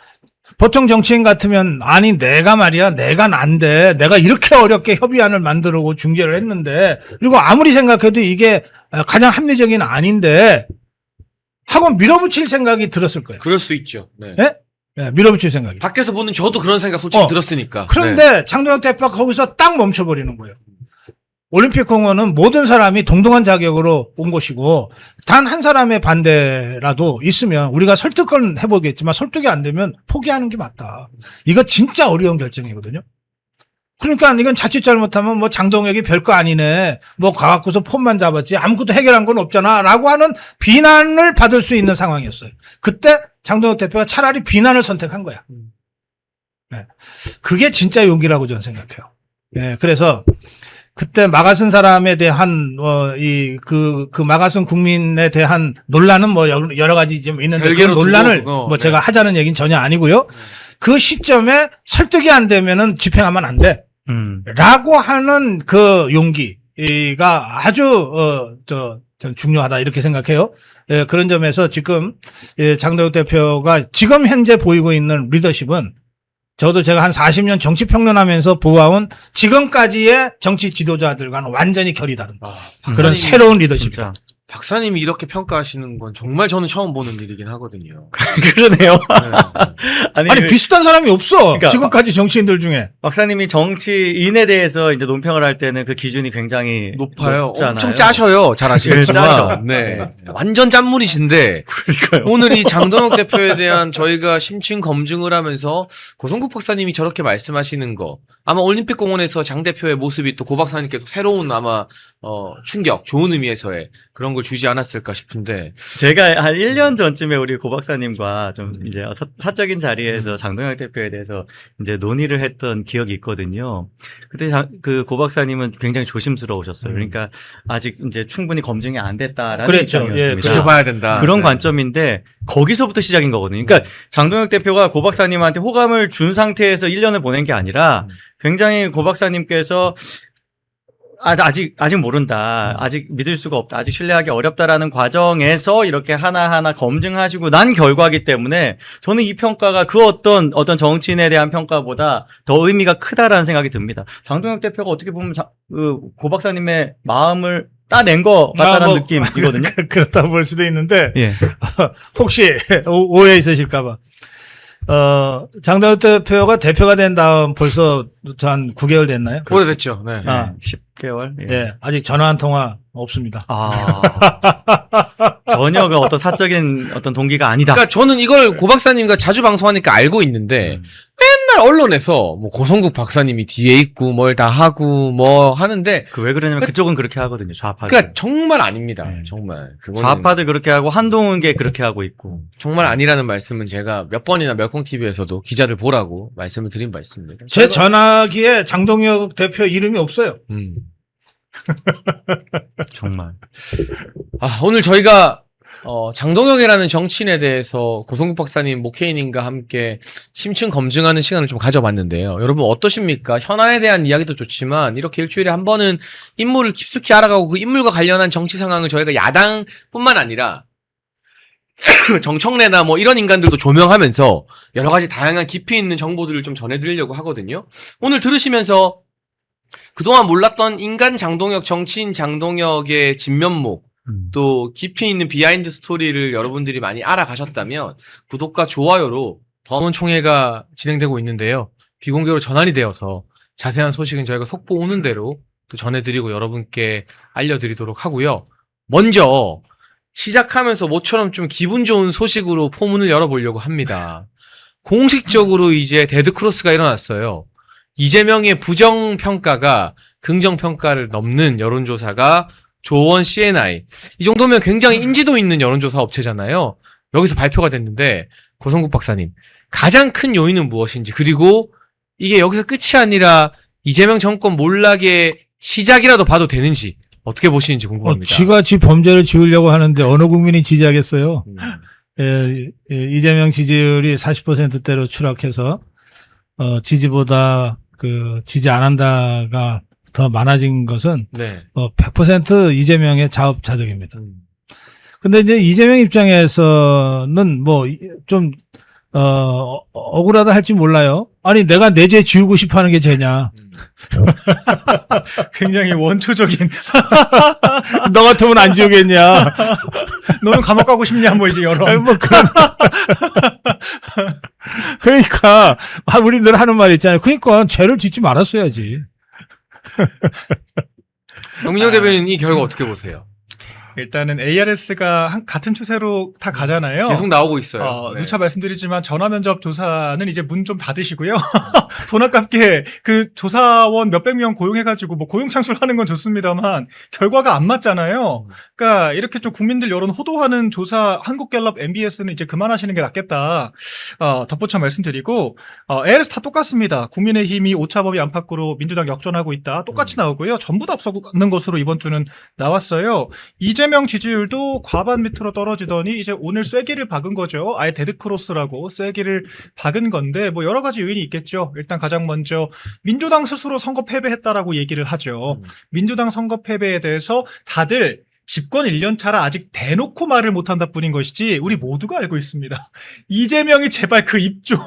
보통 정치인 같으면 아니 내가 말이야 내가 난데 내가 이렇게 어렵게 협의안을 만들고 중재를 했는데 그리고 아무리 생각해도 이게 가장 합리적인 아닌데 하고 밀어붙일 생각이 들었을 거예요. 그럴 수 있죠. 네. 예? 네, 밀어붙일 생각이. 밖에서 보는 저도 그런 생각 솔직히 들었으니까. 그런데 네. 장동혁 대표가 거기서 딱 멈춰버리는 거예요. 올림픽 공원은 모든 사람이 동등한 자격으로 온 것이고 단 한 사람의 반대라도 있으면 우리가 설득은 해보겠지만 설득이 안 되면 포기하는 게 맞다. 이거 진짜 어려운 결정이거든요. 그러니까 이건 자칫 잘못하면 뭐 장동혁이 별거 아니네. 뭐 가갖고서 폰만 잡았지 아무것도 해결한 건 없잖아. 라고 하는 비난을 받을 수 있는 상황이었어요. 그때 장동혁 대표가 차라리 비난을 선택한 거야. 네. 그게 진짜 용기라고 저는 생각해요. 네. 그래서 그때 막아선 사람에 대한 그 막아선 국민에 대한 논란은 뭐 여러 가지 좀 있는데 그 논란을 뭐 제가 하자는 얘기는 전혀 아니고요. 그 시점에 설득이 안 되면은 집행하면 안 돼. 라고 하는 그 용기가 아주 전 중요하다 이렇게 생각해요. 예, 그런 점에서 지금 장동혁 대표가 지금 현재 보이고 있는 리더십은 저도 제가 한 40년 정치 평론하면서 보아온 지금까지의 정치 지도자들과는 완전히 결이 다른 그런 새로운 리더십이다. 박사님이 이렇게 평가하시는 건 정말 저는 처음 보는 일이긴 하거든요. 그러네요. 네. 아니 비슷한 사람이 없어. 그러니까 지금까지 정치인들 중에. 박사님이 정치인에 대해서 이제 논평을 할 때는 그 기준이 굉장히 높아요. 높잖아요. 엄청 짜셔요. 잘 아시겠지만. 네. 완전 짠물이신데. 그러니까요. 오늘 이 장동혁 대표에 대한 저희가 심층 검증을 하면서 고성국 박사님이 저렇게 말씀하시는 거 아마 올림픽 공원에서 장 대표의 모습이 또 고 박사님께도 새로운 아마 충격, 좋은 의미에서의 그런 걸 주지 않았을까 싶은데 제가 한 1년 전쯤에 우리 고 박사님과 좀 이제 사적인 자리에서 장동혁 대표에 대해서 이제 논의를 했던 기억이 있거든요. 그때 그 고 박사님은 굉장히 조심스러우셨어요. 그러니까 아직 이제 충분히 검증이 안 됐다라는 그랬죠. 입장이었습니다. 예, 지켜봐야 된다. 그런 네. 관점인데 거기서부터 시작인 거거든요. 그러니까 장동혁 대표가 고 박사님한테 호감을 준 상태에서 1년을 보낸 게 아니라 굉장히 고 박사님께서 아직 모른다. 아직 믿을 수가 없다. 아직 신뢰하기 어렵다라는 과정에서 이렇게 하나하나 검증하시고 난 결과이기 때문에 저는 이 평가가 그 어떤 정치인에 대한 평가보다 더 의미가 크다라는 생각이 듭니다. 장동혁 대표가 어떻게 보면 고 박사님의 마음을 따낸 것 같다는 느낌이거든요. 그렇다 볼 수도 있는데 예. 혹시 오해 있으실까봐. 장동혁 대표가 된 다음 벌써 한 9개월 됐나요? 오래됐죠. 네. 10개월. 예. 예, 아직 전화 한 통화 없습니다. 전혀 그 어떤 사적인 어떤 동기가 아니다. 그러니까 저는 이걸 고 박사님과 자주 방송하니까 알고 있는데 맨날 언론에서 뭐 고성국 박사님이 뒤에 있고 뭘 다 하고 뭐 하는데 왜 그러냐면 그쪽은 그렇게 하거든요. 좌파들. 그러니까 정말 아닙니다. 네. 정말 그거는 좌파들 그렇게 하고 한동훈계 그렇게 하고 있고. 정말 아니라는 말씀은 제가 몇 번이나 멸콩 TV에서도 기자들 보라고 말씀을 드린 바 있습니다. 제 전화기에 장동혁 대표 이름이 없어요. 정말. 오늘 저희가 장동혁이라는 정치인에 대해서 고성국 박사님, 목회인님과 함께 심층 검증하는 시간을 좀 가져봤는데요. 여러분 어떠십니까? 현안에 대한 이야기도 좋지만 이렇게 일주일에 한 번은 인물을 깊숙이 알아가고 그 인물과 관련한 정치 상황을 저희가 야당뿐만 아니라 정청래나 뭐 이런 인간들도 조명하면서 여러 가지 다양한 깊이 있는 정보들을 좀 전해드리려고 하거든요. 오늘 들으시면서 그동안 몰랐던 인간 장동혁, 정치인 장동혁의 진면목, 또 깊이 있는 비하인드 스토리를 여러분들이 많이 알아가셨다면 구독과 좋아요로 더운 총회가 진행되고 있는데요. 비공개로 전환이 되어서 자세한 소식은 저희가 속보 오는 대로 또 전해드리고 여러분께 알려드리도록 하고요. 먼저 시작하면서 모처럼 좀 기분 좋은 소식으로 포문을 열어보려고 합니다. 공식적으로 이제 데드크로스가 일어났어요. 이재명의 부정평가가 긍정평가를 넘는 여론조사가 조원 CNI. 이 정도면 굉장히 인지도 있는 여론조사 업체잖아요. 여기서 발표가 됐는데 고성국 박사님 가장 큰 요인은 무엇인지 그리고 이게 여기서 끝이 아니라 이재명 정권 몰락의 시작이라도 봐도 되는지 어떻게 보시는지 궁금합니다. 지가 지 범죄를 지우려고 하는데 어느 국민이 지지하겠어요. 이재명 지지율이 40%대로 추락해서 지지보다 그 지지 안 한다가 더 많아진 것은 네. 100% 이재명의 자업자득입니다. 음. 근데 이제 이재명 입장에서는 뭐 좀 억울하다 할지 몰라요. 아니 내가 내 죄 지우고 싶어하는 게 죄냐? 굉장히 원초적인 너 같으면 안 지우겠냐? 너는 감옥 가고 싶냐 뭐 이제 여러 아니, 뭐 그런. 그러니까 우리 늘 하는 말 있잖아요. 그러니까 죄를 짓지 말았어야지. 박민영 대변인 이 결과 어떻게 보세요? 일단은 ARS가 같은 추세로 다 가잖아요. 계속 나오고 있어요. 네. 누차 말씀드리지만 전화면접 조사는 이제 문 좀 닫으시고요. 돈 아깝게 그 조사원 몇백 명 고용해가지고 뭐 고용 창출하는 건 좋습니다만 결과가 안 맞잖아요. 그러니까 이렇게 좀 국민들 여론 호도하는 조사 한국갤럽 MBS는 이제 그만하시는 게 낫겠다. 덧붙여 말씀드리고 ARS 다 똑같습니다. 국민의힘이 오차범위 안팎으로 민주당 역전하고 있다. 똑같이 나오고요. 전부 다 앞서는 것으로 이번 주는 나왔어요. 이재명 지지율도 과반 밑으로 떨어지더니 이제 오늘 쐐기를 박은 거죠. 아예 데드크로스라고 쐐기를 박은 건데 뭐 여러 가지 요인이 있겠죠. 일단 가장 먼저 민주당 스스로 선거 패배했다라고 얘기를 하죠. 민주당 선거 패배에 대해서 다들 집권 1년 차라 아직 대놓고 말을 못한다 뿐인 것이지 우리 모두가 알고 있습니다. 이재명이 제발 그 입 좀.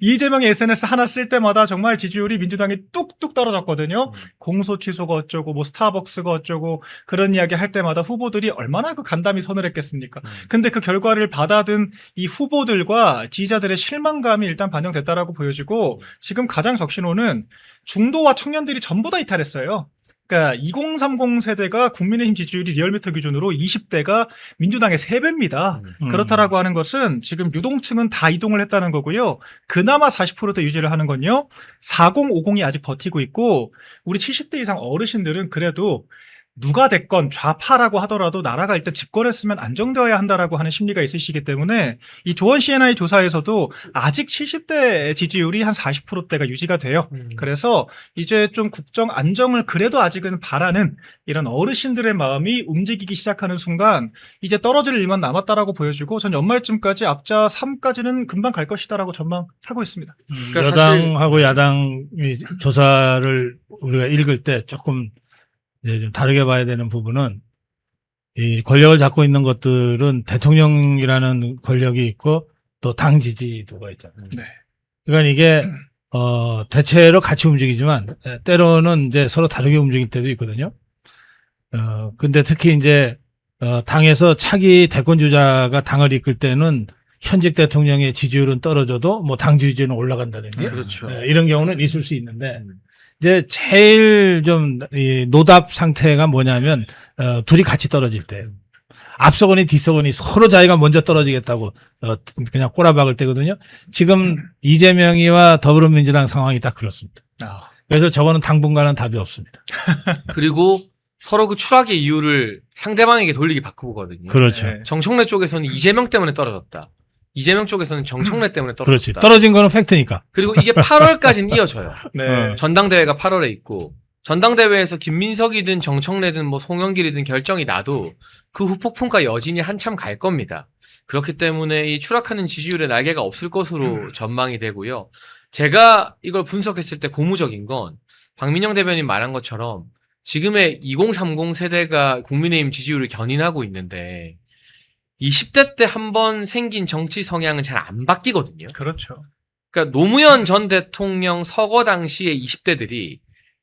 이재명이 SNS 하나 쓸 때마다 정말 지지율이 민주당이 뚝뚝 떨어졌거든요. 공소 취소가 어쩌고 뭐 스타벅스가 어쩌고 그런 이야기 할 때마다 후보들이 얼마나 그 간담이 서늘했겠습니까. 근데 그 결과를 받아든 이 후보들과 지지자들의 실망감이 일단 반영됐다라고 보여지고 지금 가장 적신호는 중도와 청년들이 전부 다 이탈했어요. 그러니까 2030 세대가 국민의힘 지지율이 리얼미터 기준으로 20대가 민주당의 3배입니다. 그렇다라고 하는 것은 지금 유동층은 다 이동을 했다는 거고요. 그나마 40%대 유지를 하는 건요. 4050이 아직 버티고 있고 우리 70대 이상 어르신들은 그래도 누가 됐건 좌파라고 하더라도 나라가 일단 집권했으면 안정되어야 한다라고 하는 심리가 있으시기 때문에 이 조원 CNI 조사에서도 아직 70대 지지율이 한 40%대가 유지가 돼요. 그래서 이제 좀 국정 안정을 그래도 아직은 바라는 이런 어르신들의 마음이 움직이기 시작하는 순간 이제 떨어질 일만 남았다라고 보여지고 전 연말쯤까지 앞자 3까지는 금방 갈 것이다라고 전망하고 있습니다. 그러니까 여당하고 야당이 조사를 우리가 읽을 때 조금 이제 좀 다르게 봐야 되는 부분은 이 권력을 잡고 있는 것들은 대통령이라는 권력이 있고 또 당 지지도가 있잖아요. 네. 그러니까 이게 대체로 같이 움직이지만 때로는 이제 서로 다르게 움직일 때도 있거든요. 근데 특히 이제 당에서 차기 대권 주자가 당을 이끌 때는 현직 대통령의 지지율은 떨어져도 뭐 당 지지율은 올라간다든지 그렇죠. 이런 경우는 있을 수 있는데 이제 제일 좀 이 노답 상태가 뭐냐면 둘이 같이 떨어질 때 앞서거니 뒤서거니 서로 자기가 먼저 떨어지겠다고 그냥 꼬라박을 때거든요. 지금 이재명이와 더불어민주당 상황이 딱 그렇습니다. 그래서 저거는 당분간은 답이 없습니다. 그리고 서로 그 추락의 이유를 상대방에게 돌리기 바꾸거든요. 그렇죠. 네. 정청래 쪽에서는 이재명 때문에 떨어졌다. 이재명 쪽에서는 정청래 때문에 그렇지. 떨어졌다. 떨어진 거는 팩트니까. 그리고 이게 8월까지는 이어져요. 네. 전당대회가 8월에 있고 전당대회에서 김민석이든 정청래든 뭐 송영길이든 결정이 나도 그 후 폭풍과 여진이 한참 갈 겁니다. 그렇기 때문에 이 추락하는 지지율의 날개가 없을 것으로 전망이 되고요. 제가 이걸 분석했을 때 고무적인 건 박민영 대변인 말한 것처럼 지금의 2030 세대가 국민의힘 지지율을 견인하고 있는데 20대 때 한 번 생긴 정치 성향은 잘 안 바뀌거든요. 그렇죠. 그러니까 노무현 전 대통령 서거 당시의 20대들이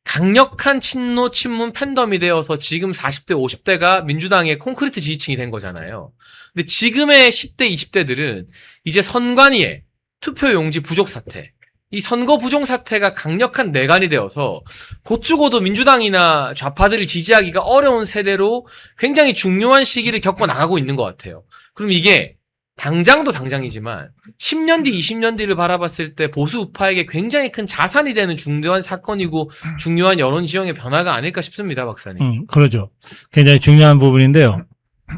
강력한 친노 친문 팬덤이 되어서 지금 40대 50대가 민주당의 콘크리트 지지층이 된 거잖아요. 근데 지금의 10대 20대들은 이제 선관위에 투표용지 부족 사태, 이 선거 부정 사태가 강력한 내관이 되어서 곧 죽어도 민주당이나 좌파들을 지지하기가 어려운 세대로 굉장히 중요한 시기를 겪어 나가고 있는 것 같아요. 그럼 이게 당장도 당장이지만 10년 뒤, 20년 뒤를 바라봤을 때 보수 우파에게 굉장히 큰 자산이 되는 중대한 사건이고 중요한 여론 지형의 변화가 아닐까 싶습니다, 박사님. 그러죠. 굉장히 중요한 부분인데요.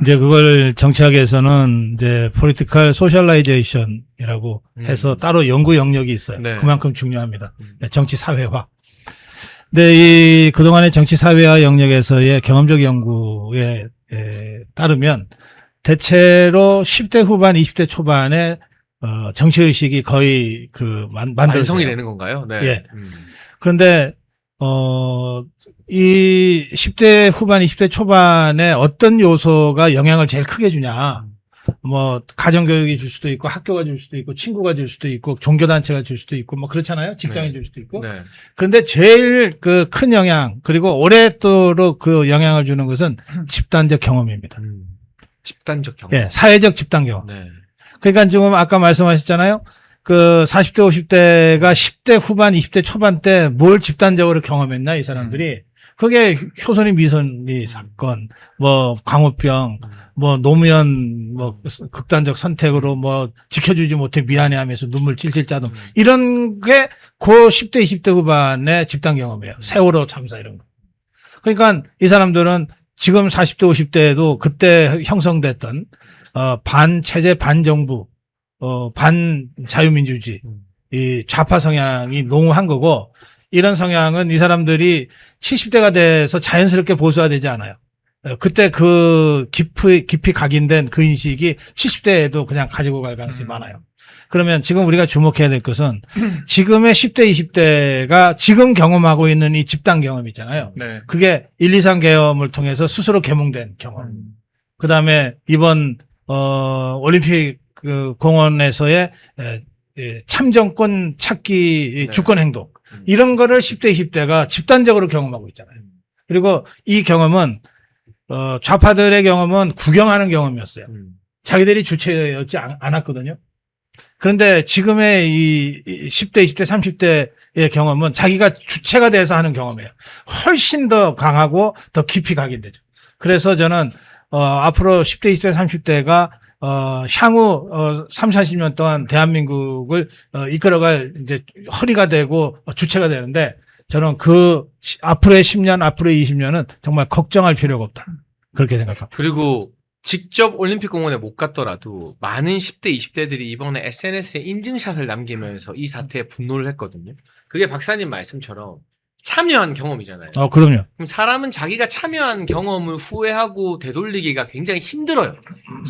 이제 그걸 정치학에서는 이제 political socialization이라고 해서 따로 연구 영역이 있어요. 네. 그만큼 중요합니다. 정치 사회화. 근데 이 그동안의 정치 사회화 영역에서의 경험적 연구에 따르면 대체로 10대 후반, 20대 초반에 정치 의식이 거의 그 만들어져요. 완성이 되는 건가요? 네. 예. 그런데 이 10대 후반, 20대 초반에 어떤 요소가 영향을 제일 크게 주냐. 뭐 가정교육이 줄 수도 있고 학교가 줄 수도 있고 친구가 줄 수도 있고 종교단체가 줄 수도 있고 뭐 그렇잖아요. 직장이 줄 수도 있고. 네. 그런데 제일 그 큰 영향 그리고 오랫도록 그 영향을 주는 것은 집단적 경험입니다. 집단적 경험. 예, 사회적 집단 경험. 네. 그러니까 지금 아까 말씀하셨잖아요. 그 40대, 50대가 10대 후반, 20대 초반 때 뭘 집단적으로 경험했나 이 사람들이. 그게 효선이 미선이 사건, 뭐 광우병, 뭐 노무현 뭐 극단적 선택으로 뭐 지켜주지 못해 미안해하면서 눈물 찔찔 짜던 이런 게 그 10대, 20대 후반의 집단 경험이에요. 세월호 참사 이런 거. 그러니까 이 사람들은 지금 40대, 50대에도 그때 형성됐던 반체제, 반정부, 반자유민주주의, 이 좌파 성향이 농후한 거고 이런 성향은 이 사람들이 70대가 돼서 자연스럽게 보수화되지 않아요. 그때 그 깊이 각인된 그 인식이 70대에도 그냥 가지고 갈 가능성이 많아요. 그러면 지금 우리가 주목해야 될 것은 지금의 10대, 20대가 지금 경험하고 있는 이 집단 경험 있잖아요. 네. 그게 1, 2, 3 계엄을 통해서 스스로 계몽된 경험. 그 다음에 이번, 올림픽 그 공원에서의 참정권 찾기 네. 주권 행동. 이런 거를 10대, 20대가 집단적으로 경험하고 있잖아요. 그리고 이 경험은, 좌파들의 경험은 구경하는 경험이었어요. 자기들이 주체였지 않았거든요. 그런데 지금의 이 10대, 20대, 30대의 경험은 자기가 주체가 돼서 하는 경험이에요. 훨씬 더 강하고 더 깊이 각인되죠. 그래서 저는, 앞으로 10대, 20대, 30대가 향후 30, 40년 동안 대한민국을 이끌어갈 이제 허리가 되고 주체가 되는데 저는 그 앞으로의 10년, 앞으로의 20년은 정말 걱정할 필요가 없다. 그렇게 생각합니다. 그리고 직접 올림픽 공원에 못 갔더라도 많은 10대, 20대들이 이번에 SNS에 인증샷을 남기면서 이 사태에 분노를 했거든요. 그게 박사님 말씀처럼 참여한 경험이잖아요. 그럼요. 그럼 사람은 자기가 참여한 경험을 후회하고 되돌리기가 굉장히 힘들어요.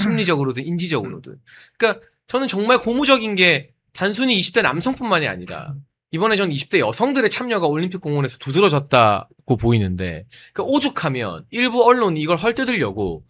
심리적으로든 인지적으로든. 그러니까 저는 정말 고무적인 게 단순히 20대 남성뿐만이 아니라 이번에 전 20대 여성들의 참여가 올림픽 공원에서 두드러졌다고 보이는데 그러니까 오죽하면 일부 언론이 이걸 헐뜯으려고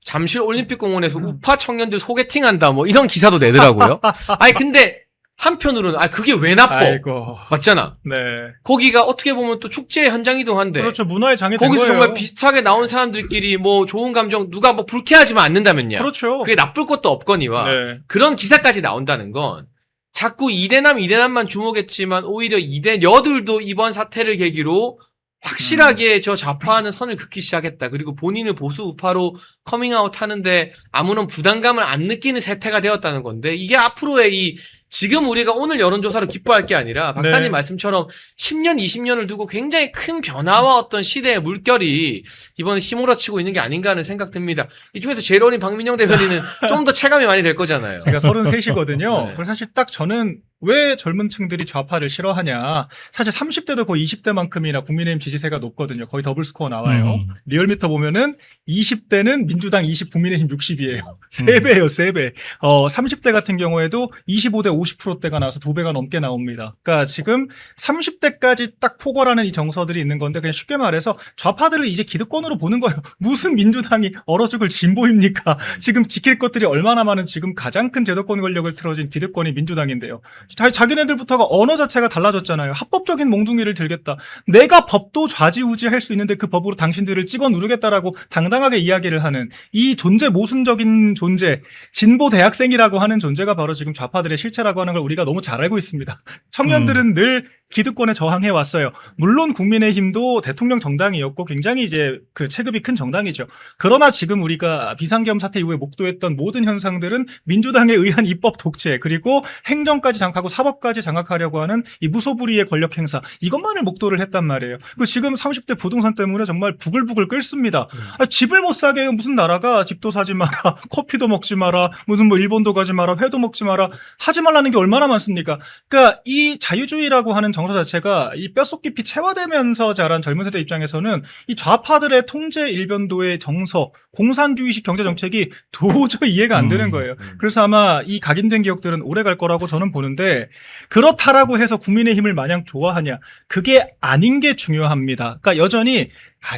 잠실 올림픽 공원에서 우파 청년들 소개팅한다 뭐 이런 기사도 내더라고요. 아니 근데 한편으로는 그게 왜 나빠? 아이고. 맞잖아. 네. 거기가 어떻게 보면 또 축제의 현장이기도 한데 그렇죠. 문화의 장이 된 거기서 거예요. 정말 비슷하게 나온 사람들끼리 뭐 좋은 감정 누가 뭐 불쾌하지만 않는다면요. 그렇죠. 그게 나쁠 것도 없거니와 네. 그런 기사까지 나온다는 건 자꾸 이대남 이대남만 주목했지만 오히려 이대녀들도 이번 사태를 계기로 확실하게 저 좌파하는 선을 긋기 시작했다. 그리고 본인을 보수 우파로 커밍아웃 하는데 아무런 부담감을 안 느끼는 세태가 되었다는 건데 이게 앞으로의 이 지금 우리가 오늘 여론조사로 기뻐할 게 아니라 박사님 네. 말씀처럼 10년, 20년을 두고 굉장히 큰 변화와 어떤 시대의 물결이 이번에 휘몰아치고 있는 게 아닌가 하는 생각 듭니다. 이 중에서 제일 어린 박민영 대변인은 좀 더 체감이 많이 될 거잖아요. 제가 33이거든요. 네. 그래서 사실 딱 저는 왜 젊은 층들이 좌파를 싫어하냐. 사실 30대도 거의 20대만큼이나 국민의힘 지지세가 높거든요. 거의 더블 스코어 나와요. 리얼미터 보면은 20대는 민주당 20, 국민의힘 60이에요. 3배예요, 3배. 30대 같은 경우에도 25대 50%대가 나와서 2배가 넘게 나옵니다. 그러니까 지금 30대까지 딱 포괄하는 이 정서들이 있는 건데 그냥 쉽게 말해서 좌파들을 이제 기득권으로 보는 거예요. 무슨 민주당이 얼어 죽을 진보입니까? 지금 지킬 것들이 얼마나 많은 지금 가장 큰 제도권 권력을 틀어진 기득권이 민주당인데요. 자기네들부터가 언어 자체가 달라졌잖아요. 합법적인 몽둥이를 들겠다. 내가 법도 좌지우지할 수 있는데 그 법으로 당신들을 찍어 누르겠다라고 당당하게 이야기를 하는 이 존재 모순적인 존재, 진보 대학생이라고 하는 존재가 바로 지금 좌파들의 실체라고 하는 걸 우리가 너무 잘 알고 있습니다. 청년들은 늘 기득권에 저항해 왔어요. 물론 국민의힘도 대통령 정당이었고 굉장히 이제 그 체급이 큰 정당이죠. 그러나 지금 우리가 비상계엄 사태 이후에 목도했던 모든 현상들은 민주당에 의한 입법 독재 그리고 행정까지 장악하고 사법까지 장악하려고 하는 이 무소불위의 권력 행사 이것만을 목도를 했단 말이에요. 그 지금 30대 부동산 때문에 정말 부글부글 끓습니다. 집을 못 사게 해요. 무슨 나라가 집도 사지 마라, 커피도 먹지 마라, 무슨 뭐 일본도 가지 마라, 회도 먹지 마라 하지 말라는 게 얼마나 많습니까? 그러니까 이 자유주의라고 하는 정서 자체가 이 뼛속 깊이 체화되면서 자란 젊은 세대 입장에서는 이 좌파들의 통제 일변도의 정서, 공산주의식 경제 정책이 도저히 이해가 안 되는 거예요. 그래서 아마 이 각인된 기억들은 오래 갈 거라고 저는 보는데 그런데 그렇다라고 해서 국민의힘을 마냥 좋아하냐? 그게 아닌 게 중요합니다. 그러니까 여전히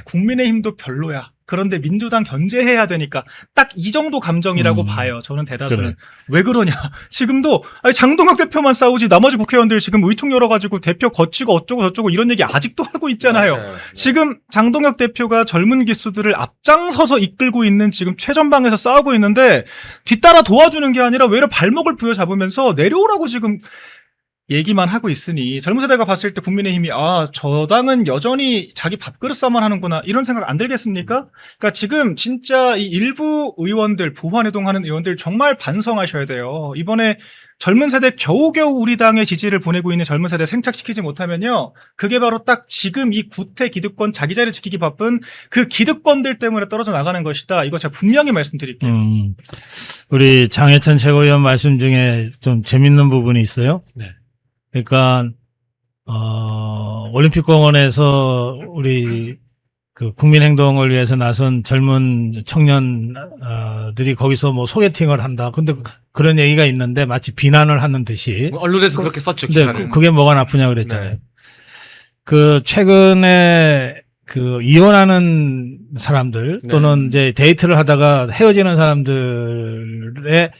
국민의힘도 별로야. 그런데 민주당 견제해야 되니까 딱 이 정도 감정이라고 봐요. 저는 대다수는. 그래. 왜 그러냐? 지금도 장동혁 대표만 싸우지 나머지 국회의원들 지금 의총 열어가지고 대표 거치고 어쩌고 저쩌고 이런 얘기 아직도 하고 있잖아요. 맞아요. 지금 장동혁 대표가 젊은 기수들을 앞장서서 이끌고 있는 지금 최전방에서 싸우고 있는데 뒤따라 도와주는 게 아니라 외려 발목을 부여잡으면서 내려오라고 지금 얘기만 하고 있으니 젊은 세대가 봤을 때 국민의힘이 저 당은 여전히 자기 밥그릇 싸움만 하는구나 이런 생각 안 들겠습니까? 그러니까 지금 진짜 이 일부 의원들 부환회동하는 의원들 정말 반성하셔야 돼요. 이번에 젊은 세대 겨우겨우 우리 당의 지지를 보내고 있는 젊은 세대 생착시키지 못하면요. 그게 바로 딱 지금 이 구태 기득권 자기 자리 지키기 바쁜 그 기득권들 때문에 떨어져 나가는 것이다. 이거 제가 분명히 말씀드릴게요. 우리 장해찬 최고위원 말씀 중에 좀 재밌는 부분이 있어요. 네. 그러니까 올림픽공원에서 우리 그 국민행동을 위해서 나선 젊은 청년들이 거기서 뭐 소개팅을 한다. 근데 그런 얘기가 있는데 마치 비난을 하는 듯이. 언론에서 그렇게 썼죠, 근데 기사를. 그게 뭐가 나쁘냐 그랬잖아요. 네. 그 최근에 그 이혼하는 사람들 또는 이제 데이트를 하다가 헤어지는 사람들의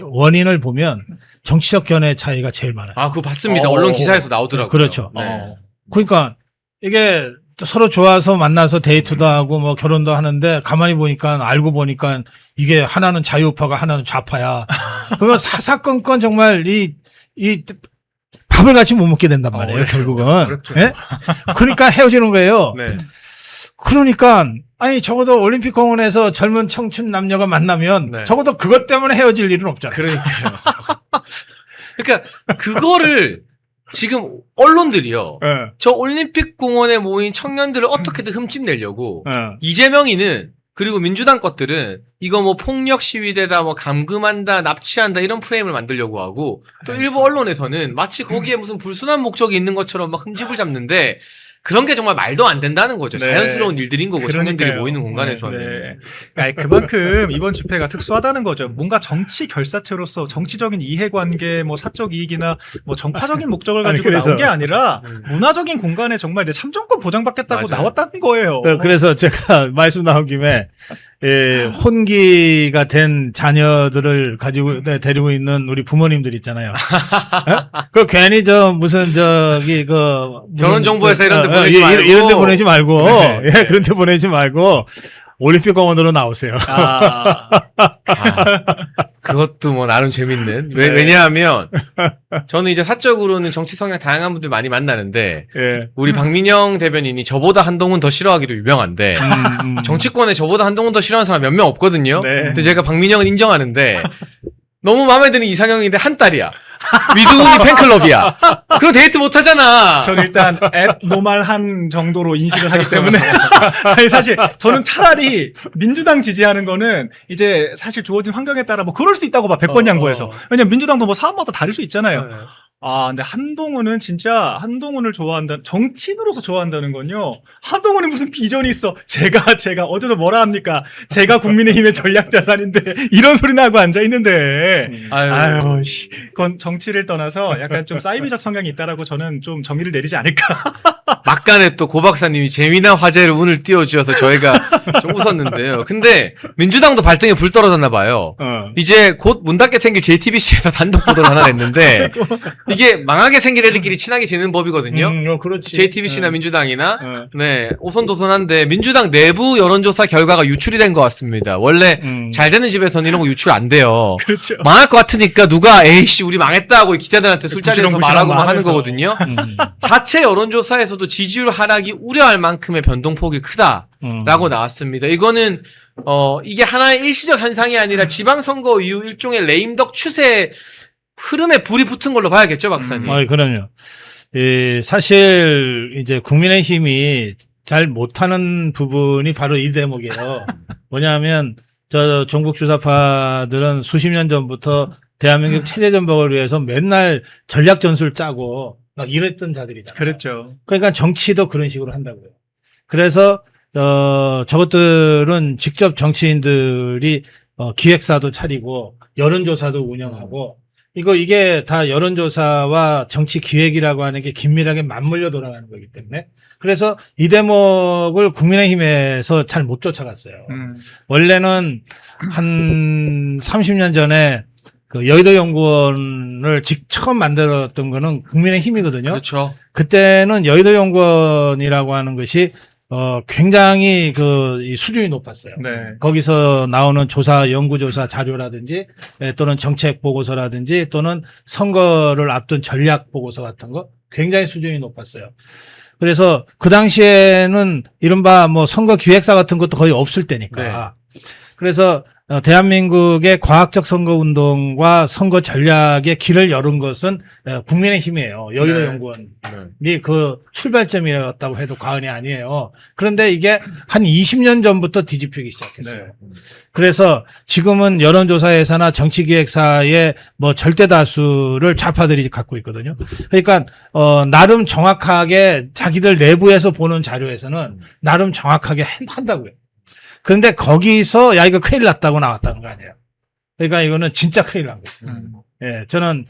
원인을 보면 정치적 견해 차이가 제일 많아요. 그거 봤습니다. 언론 기사에서 나오더라고요. 그렇죠. 네. 그러니까 이게 서로 좋아서 만나서 데이트도 하고 뭐 결혼도 하는데 가만히 보니까 알고 보니까 이게 하나는 자유파가 하나는 좌파야. 그러면 사사건건 정말 이 밥을 같이 못 먹게 된단 말이에요. 결국은. 예? 그러니까 헤어지는 거예요. 네. 그러니까 아니 적어도 올림픽 공원에서 젊은 청춘 남녀가 만나면 네. 적어도 그것 때문에 헤어질 일은 없잖아요. 그러니까요. 그러니까 그거를 지금 언론들이요. 예. 저 올림픽 공원에 모인 청년들을 어떻게든 흠집내려고 예. 이재명이는 그리고 민주당 것들은 이거 뭐 폭력 시위대다 뭐 감금한다 납치한다 이런 프레임을 만들려고 하고 또 일부 언론에서는 마치 거기에 무슨 불순한 목적이 있는 것처럼 막 흠집을 잡는데 그런 게 정말 말도 안 된다는 거죠. 네. 자연스러운 일들인 거고 청년들이 그러니까요. 모이는 공간에서는. 네. 아니, 그만큼 이번 집회가 특수하다는 거죠. 뭔가 정치 결사체로서 정치적인 이해관계, 뭐 사적 이익이나 뭐 정파적인 목적을 아니, 가지고 그래서- 나온 게 아니라 문화적인 공간에 정말 내 참정권 보장받겠다고 맞아요. 나왔다는 거예요. 그래서 제가 말씀 나온 김에 혼기가 된 자녀들을 가지고 데리고 있는 우리 부모님들 있잖아요. 그 괜히 무슨 결혼정보회사 이런 데 보내지 말고. 이런 데 보내지 말고 네. 예, 그런 데 보내지 말고 올림픽 공원으로 나오세요. 그것도 뭐 나름 재밌는. 왜냐하면 저는 이제 사적으로는 정치 성향 다양한 분들 많이 만나는데 예. 우리 박민영 대변인이 저보다 한동훈 더 싫어하기로 유명한데 정치권에 저보다 한동훈 더 싫어하는 사람 몇 명 없거든요. 네. 근데 제가 박민영은 인정하는데 너무 마음에 드는 이상형인데 한 딸이야. 위두훈이 팬클럽이야. 그럼 데이트 못 하잖아. 전 일단 앱노말한 정도로 인식을 하기 때문에 아니, 사실 저는 차라리 민주당 지지하는 거는 이제 사실 주어진 환경에 따라 뭐 그럴 수도 있다고 봐. 100번 양보해서. 왜냐면 민주당도 뭐 사업마다 다를 수 있잖아요. 근데 한동훈은 진짜 한동훈을 좋아한다. 정치인으로서 좋아한다는 건요. 한동훈이 무슨 비전이 있어. 제가 어제도 뭐라 합니까? 제가 국민의힘의 전략 자산인데 이런 소리나 하고 앉아 있는데. 아유, 씨. 그건 정치를 떠나서 약간 좀 사이비적 성향이 있다라고 저는 좀 정의를 내리지 않을까. 막간에 또 고 박사님이 재미난 화제를 운을 띄워주셔서 저희가 좀 웃었는데요. 근데 민주당도 발등에 불 떨어졌나 봐요. 이제 곧 문 닫게 생길 JTBC에서 단독 보도를 하나 냈는데 이게 망하게 생긴 애들끼리 친하게 지내는 법이거든요. 그렇지. JTBC나 민주당이나 네 오손도손한데 민주당 내부 여론조사 결과가 유출이 된 것 같습니다. 원래 잘 되는 집에서는 이런 거 유출 안 돼요. 그렇죠. 망할 것 같으니까 누가 에이씨 우리 망했다 하고 기자들한테 술자리에서 부시렁부시렁 말하고만 하는 말하면서. 거거든요. 자체 여론조사에서도 지지율 하락이 우려할 만큼의 변동폭이 크다라고 나왔습니다. 이거는 이게 하나의 일시적 현상이 아니라 지방선거 이후 일종의 레임덕 추세 흐름에 불이 붙은 걸로 봐야겠죠, 박사님. 그럼요. 사실 이제 국민의힘이 잘 못하는 부분이 바로 이 대목이에요. 뭐냐면 저 종북 주사파들은 수십 년 전부터 대한민국 체제 전복을 위해서 맨날 전략 전술 짜고 막 이랬던 자들이잖아요. 그렇죠. 그러니까 정치도 그런 식으로 한다고요. 그래서 저것들은 직접 정치인들이 기획사도 차리고 여론조사도 운영하고 이게 다 여론조사와 정치 기획이라고 하는 게 긴밀하게 맞물려 돌아가는 거기 때문에 그래서 이 대목을 국민의힘에서 잘 못 쫓아갔어요. 원래는 한 30년 전에 그 여의도 연구원을 처음 만들었던 거는 국민의힘이거든요. 그렇죠. 그때는 여의도 연구원이라고 하는 것이 굉장히 이 수준이 높았어요. 네. 거기서 나오는 연구조사 자료라든지 또는 정책 보고서라든지 또는 선거를 앞둔 전략 보고서 같은 거 굉장히 수준이 높았어요. 그래서 그 당시에는 이른바 뭐 선거 기획사 같은 것도 거의 없을 때니까. 그래서 대한민국의 과학적 선거 운동과 선거 전략의 길을 열은 것은 국민의힘이에요. 여의도 연구원이 그 출발점이었다고 해도 과언이 아니에요. 그런데 이게 한 20년 전부터 뒤집히기 시작했어요. 그래서 지금은 여론조사회사나 정치기획사의 뭐 절대 다수를 좌파들이 갖고 있거든요. 그러니까 나름 정확하게 자기들 내부에서 보는 자료에서는 나름 정확하게 한다고요. 그런데 거기서 야 이거 큰일 났다고 나왔다는 거 아니에요. 그러니까 이거는 진짜 큰일 난 거예요. 예, 저는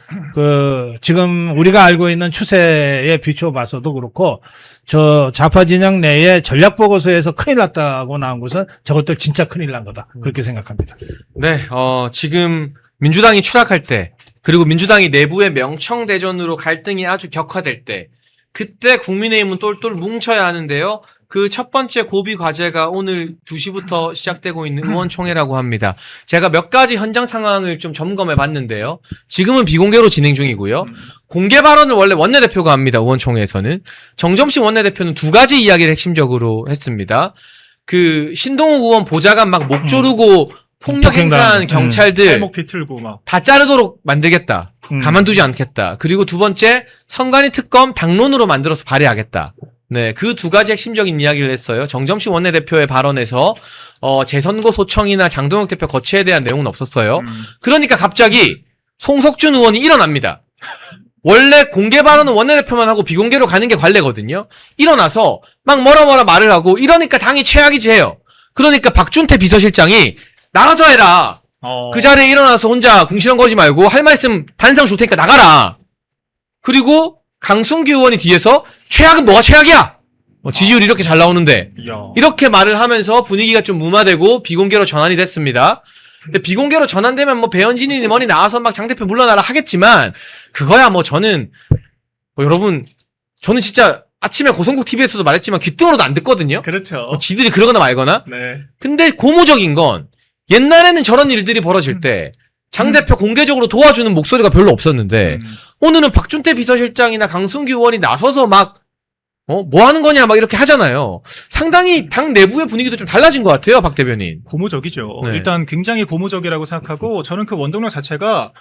지금 우리가 알고 있는 추세에 비춰봐서도 그렇고 저 좌파 진영 내에 전략 보고서에서 큰일 났다고 나온 것은 저것들 진짜 큰일 난 거다. 그렇게 생각합니다. 네, 지금 민주당이 추락할 때, 그리고 민주당이 내부의 명청대전으로 갈등이 아주 격화될 때, 그때 국민의힘은 똘똘 뭉쳐야 하는데요. 그 첫 번째 고비 과제가 오늘 2시부터 시작되고 있는 의원총회라고 합니다. 제가 몇 가지 현장 상황을 좀 점검해 봤는데요. 지금은 비공개로 진행 중이고요. 공개 발언을 원래 원내대표가 합니다. 의원총회에서는. 정점식 원내대표는 두 가지 이야기를 핵심적으로 했습니다. 그 신동욱 의원 보좌관 막 목 조르고 폭력 행사한 경찰들 발목 비틀고 막 다 자르도록 만들겠다. 가만두지 않겠다. 그리고 두 번째, 선관위 특검 당론으로 만들어서 발의하겠다. 네, 그 두 가지 핵심적인 이야기를 했어요. 정점식 원내대표의 발언에서 재선거 소청이나 장동혁 대표 거취에 대한 내용은 없었어요. 그러니까 갑자기 송석준 의원이 일어납니다. 원래 공개 발언은 원내대표만 하고 비공개로 가는 게 관례거든요. 일어나서 막 뭐라 말을 하고 이러니까 당이 최악이지 해요. 그러니까 박준태 비서실장이 나가서 해라. 그 자리에 일어나서 혼자 궁시렁 거지 말고 할 말씀 단상 줄 테니까 나가라. 그리고 강승규 의원이 뒤에서 최악은 뭐가 최악이야? 지지율이 이렇게 잘 나오는데. 이렇게 말을 하면서 분위기가 좀 무마되고 비공개로 전환이 됐습니다. 근데 비공개로 전환되면 뭐 배현진이니 뭐니 나와서 막 장 대표 물러나라 하겠지만 그거야 뭐 저는 여러분 저는 진짜 아침에 고성국 TV에서도 말했지만 귀등으로도 안 듣거든요. 그렇죠. 지들이 그러거나 말거나. 네. 근데 고무적인 건 옛날에는 저런 일들이 벌어질 때 장 대표 공개적으로 도와주는 목소리가 별로 없었는데 오늘은 박준태 비서실장이나 강승규 의원이 나서서 막 뭐 하는 거냐 막 이렇게 하잖아요. 상당히 당 내부의 분위기도 좀 달라진 것 같아요, 박 대변인. 고무적이죠. 네. 일단 굉장히 고무적이라고 생각하고 저는 그 원동력 자체가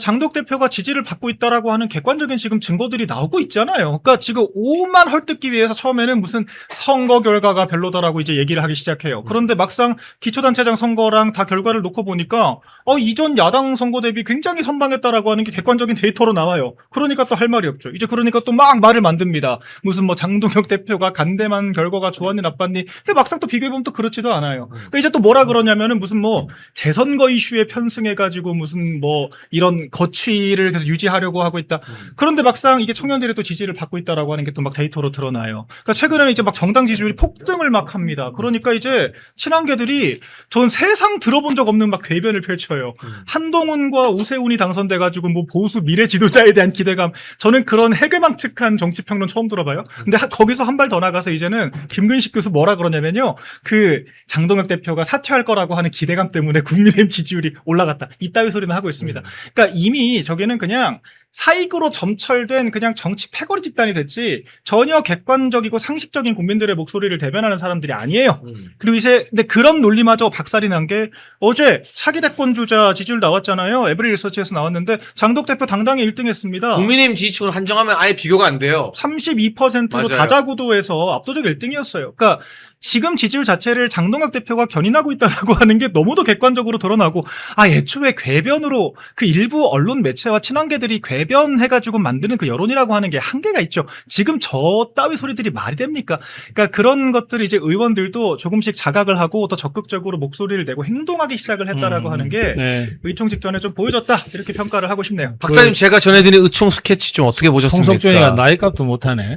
장독 대표가 지지를 받고 있다라고 하는 객관적인 지금 증거들이 나오고 있잖아요. 그러니까 지금 오만 헐뜯기 위해서 처음에는 무슨 선거 결과가 별로더라고 이제 얘기를 하기 시작해요. 그런데 막상 기초단체장 선거랑 다 결과를 놓고 보니까 이전 야당 선거 대비 굉장히 선방했다라고 하는 게 객관적인 데이터로 나와요. 그러니까 또 할 말이 없죠. 이제 그러니까 또 막 말을 만듭니다. 무슨 뭐 장동혁 대표가 간대만 결과가 좋았니 나빴니. 근데 막상 또 비교해보면 또 그렇지도 않아요. 그러니까 이제 또 뭐라 그러냐면은 무슨 뭐 재선거 이슈에 편승해가지고 무슨 뭐 이런 거취를 계속 유지하려고 하고 있다. 그런데 막상 이게 청년들의 또 지지를 받고 있다라고 하는 게 또 막 데이터로 드러나요. 그러니까 최근에는 이제 막 정당 지지율이 폭등을 막 합니다. 그러니까 이제 친한계들이 전 세상 들어본 적 없는 막 궤변을 펼쳐요. 한동훈과 오세훈이 당선돼가지고 뭐 보수 미래 지도자에 대한 기대감. 저는 그런 해괴망측한 정치평론 처음 들어봐요. 근데 거기서 한 발 더 나가서 이제는 김근식 교수 뭐라 그러냐면요. 그 장동혁 대표가 사퇴할 거라고 하는 기대감 때문에 국민의힘 지지율이 올라갔다. 이따위 소리는 하고 있습니다. 그러니까 이미 저기는 그냥 사익으로 점철된 그냥 정치 패거리 집단이 됐지 전혀 객관적이고 상식적인 국민들의 목소리를 대변하는 사람들이 아니에요. 그리고 이제 근데 그런 논리마저 박살이 난 게 어제 차기 대권 주자 지지율 나왔잖아요. 에브리 리서치에서 나왔는데 장독 대표 당당히 1등했습니다. 국민의힘 지지층으로 한정하면 아예 비교가 안 돼요. 32%로 맞아요. 다자구도에서 압도적 1등이었어요. 그러니까 지금 지지율 자체를 장동혁 대표가 견인하고 있다라고 하는 게 너무도 객관적으로 드러나고 애초에 궤변으로 그 일부 언론 매체와 친한계들이 대변해가지고 만드는 그 여론이라고 하는 게 한계가 있죠. 지금 저 따위 소리들이 말이 됩니까? 그러니까 그런 것들을 이제 의원들도 조금씩 자각을 하고 더 적극적으로 목소리를 내고 행동하기 시작을 했다라고 하는 게 네. 의총 직전에 좀 보여줬다 이렇게 평가를 하고 싶네요. 박사님 제가 전해드린 의총 스케치 좀 어떻게 보셨습니까? 홍석준이가 나이값도 못하네.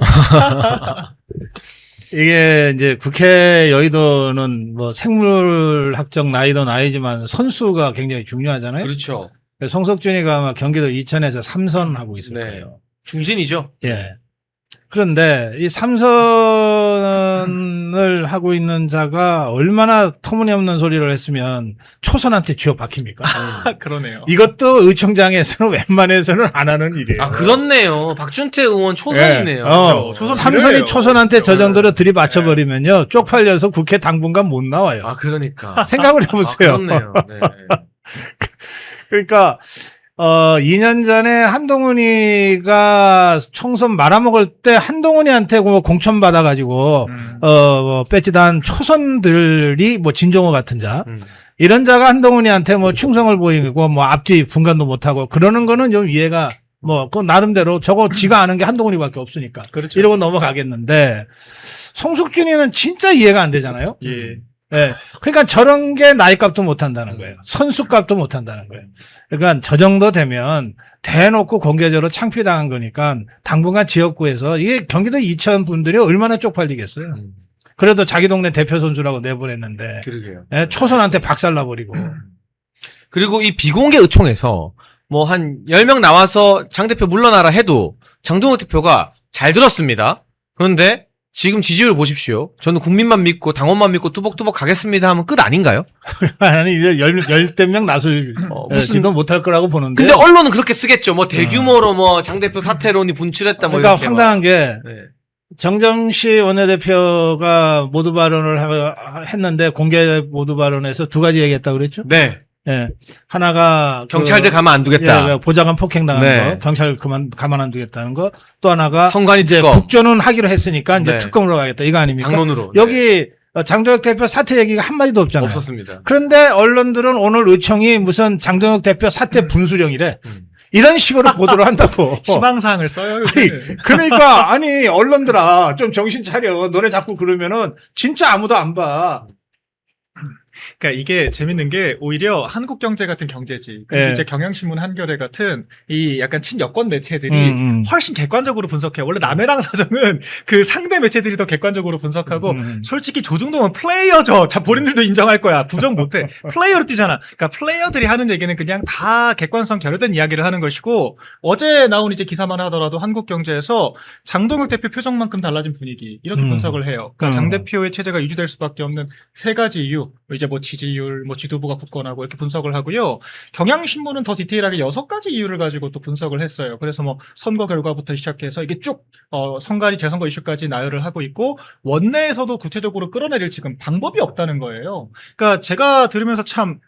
이게 이제 국회 여의도는 뭐 생물학적 나이도 나이지만 선수가 굉장히 중요하잖아요. 그렇죠. 송석준이가 아마 경기도 이천에서 3선 하고 있을 네. 거예요. 중진이죠. 예. 그런데 이 3선을 하고 있는 자가 얼마나 터무니없는 소리를 했으면 초선한테 쥐어 박힙니까? 그러네요. 이것도 의총장에서는 웬만해서는 안 하는 일이에요. 아, 그렇네요. 박준태 의원 초선이네요. 그렇죠. 초선 삼선이 비례예요. 초선한테 저 정도로 들이받쳐버리면요. 쪽팔려서 국회 당분간 못 나와요. 아, 그러니까. 생각을 해보세요. 아, 그렇네요. 네. 그러니까 2년 전에 한동훈이가 총선 말아먹을 때 한동훈이한테 뭐 공천 받아가지고 뭐 배치단 초선들이 뭐 진종호 같은 자 이런 자가 한동훈이한테 뭐 충성을 보이고 뭐 앞뒤 분간도 못하고 그러는 거는 좀 이해가 뭐 그 나름대로 저거 지가 아는 게 한동훈이밖에 없으니까 그렇죠. 이러고 넘어가겠는데 송석준이는 진짜 이해가 안 되잖아요. 예. 예. 그러니까 저런 게 나이값도 못 한다는 거예요. 선수값도 못 한다는 거예요. 그러니까 저 정도 되면 대놓고 공개적으로 창피당한 거니까 당분간 지역구에서 이게 경기도 이천 분들이 얼마나 쪽팔리겠어요. 그래도 자기 동네 대표 선수라고 내보냈는데 그러게요. 예, 초선한테 박살나버리고. 그리고 이 비공개 의총에서 뭐 한 10명 나와서 장 대표 물러나라 해도 장동혁 대표가 잘 들었습니다. 그런데 지금 지지율 보십시오. 저는 국민만 믿고 당원만 믿고 뚜벅뚜벅 가겠습니다 하면 끝 아닌가요? 아니, 이제 열댓 명 나설 지도 못할 거라고 보는데. 근데 언론은 그렇게 쓰겠죠. 뭐 대규모로 뭐 장 대표 사퇴론이 분출했다 뭐 그러니까 이렇게. 황당한 게 네. 정정식 원내대표가 모두 발언을 했는데 공개 모두 발언에서 두 가지 얘기했다고 그랬죠? 네. 예. 하나가 경찰들 가만 안 두겠다. 예, 보좌관 폭행당한 네. 거, 경찰 가만 안 두겠다는 거. 또 하나가 선관위 이제 특검. 국조는 하기로 했으니까 이제 네. 특검으로 가겠다. 이거 아닙니까? 당론으로. 여기 장동혁 대표 사퇴 얘기가 한 마디도 없잖아요. 없었습니다. 그런데 언론들은 오늘 의총이 무슨 장동혁 대표 사퇴 분수령이래. 이런 식으로 보도를 한다고. 희망사항을 써요. 요새. 아니, 그러니까 아니 언론들아 좀 정신 차려. 너네 자꾸 그러면은 진짜 아무도 안 봐. 그러니까 이게 재밌는 게 오히려 한국경제 같은 경제지, 그리고 예. 이제 경향신문 한겨레 같은 이 약간 친여권 매체들이 훨씬 객관적으로 분석해요. 원래 남의 당 사정은 그 상대 매체들이 더 객관적으로 분석하고 솔직히 조중동은 플레이어죠. 자, 본인들도 인정할 거야. 부정 못해. 플레이어로 뛰잖아. 그러니까 플레이어들이 하는 얘기는 그냥 다 객관성 결여된 이야기를 하는 것이고 어제 나온 이제 기사만 하더라도 한국경제에서 장동혁 대표 표정만큼 달라진 분위기 이렇게 분석을 해요. 그러니까 장 대표의 체제가 유지될 수밖에 없는 세 가지 이유. 이제 뭐 지지율, 뭐 지도부가 굳건하고 이렇게 분석을 하고요. 경향신문은 더 디테일하게 6가지 이유를 가지고 또 분석을 했어요. 그래서 뭐 선거 결과부터 시작해서 이게 쭉 선관위 재선거 이슈까지 나열을 하고 있고 원내에서도 구체적으로 끌어내릴 지금 방법이 없다는 거예요. 그러니까 제가 들으면서 참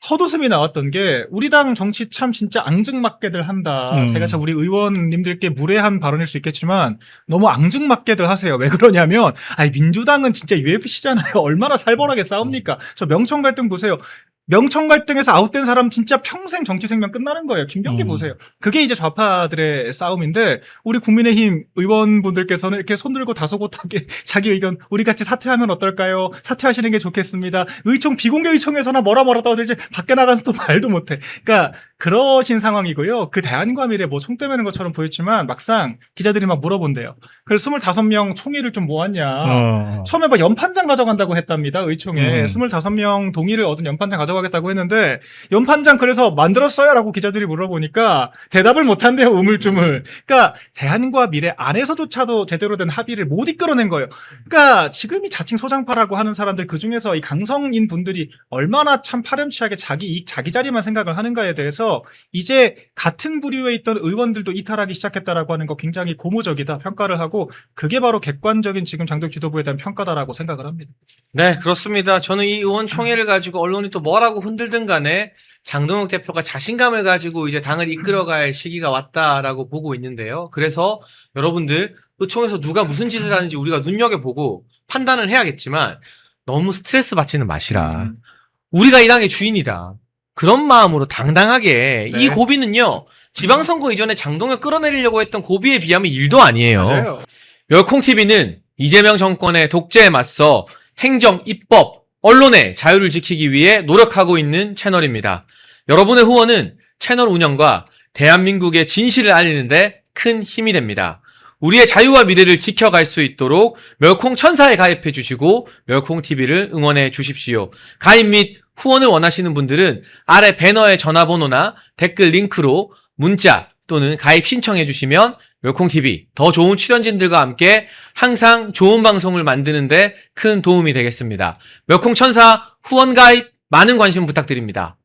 헛웃음이 나왔던 게 우리 당 정치 참 진짜 앙증맞게들 한다. 제가 참 우리 의원님들께 무례한 발언일 수 있겠지만 너무 앙증맞게들 하세요. 왜 그러냐면 아니 민주당은 진짜 UFC잖아요. 얼마나 살벌하게 싸웁니까? 저 명청 갈등 보세요. 명청 갈등에서 아웃된 사람 진짜 평생 정치 생명 끝나는 거예요. 김병기 보세요. 그게 이제 좌파들의 싸움인데 우리 국민의힘 의원분들께서는 이렇게 손 들고 다소곳하게 자기 의견 우리 같이 사퇴하면 어떨까요? 사퇴하시는 게 좋겠습니다. 의총 비공개 의총에서나 뭐라 떠들지 밖에 나가서 또 말도 못해. 그러니까 그러신 상황이고요. 그 대안과 미래 뭐 총 떼매는 것처럼 보였지만 막상 기자들이 막 물어본대요. 그래서 25명 총의를 좀 모았냐. 처음에 막 연판장 가져간다고 했답니다. 의총에 25명 동의를 얻은 연판장 가져가겠다고 했는데 연판장 그래서 만들었어요? 라고 기자들이 물어보니까 대답을 못한대요. 우물쭈물. 그러니까 대안과 미래 안에서조차도 제대로 된 합의를 못 이끌어낸 거예요. 그러니까 지금 이 자칭 소장파라고 하는 사람들 그중에서 이 강성인 분들이 얼마나 참 파렴치하게 자기 이익, 자기 자리만 생각을 하는가에 대해서 이제 같은 부류에 있던 의원들도 이탈하기 시작했다라고 하는 거 굉장히 고무적이다 평가를 하고 그게 바로 객관적인 지금 장동 지도부에 대한 평가다라고 생각을 합니다. 네, 그렇습니다. 저는 이 의원총회를 가지고 언론이 또 뭐라고 흔들든 간에 장동혁 대표가 자신감을 가지고 이제 당을 이끌어갈 시기가 왔다라고 보고 있는데요. 그래서 여러분들 의총에서 누가 무슨 짓을 하는지 우리가 눈여겨보고 판단을 해야겠지만 너무 스트레스 받지는 마시라. 우리가 이 당의 주인이다. 그런 마음으로 당당하게 네. 이 고비는요. 지방선거 이전에 장동혁 끌어내리려고 했던 고비에 비하면 일도 아니에요. 맞아요. 멸콩TV는 이재명 정권의 독재에 맞서 행정, 입법, 언론의 자유를 지키기 위해 노력하고 있는 채널입니다. 여러분의 후원은 채널 운영과 대한민국의 진실을 알리는데 큰 힘이 됩니다. 우리의 자유와 미래를 지켜갈 수 있도록 멸콩천사에 가입해 주시고 멸콩TV를 응원해 주십시오. 가입 및 후원을 원하시는 분들은 아래 배너의 전화번호나 댓글 링크로 문자 또는 가입 신청해 주시면 멸콩TV 더 좋은 출연진들과 함께 항상 좋은 방송을 만드는데 큰 도움이 되겠습니다. 멸콩천사 후원 가입 많은 관심 부탁드립니다.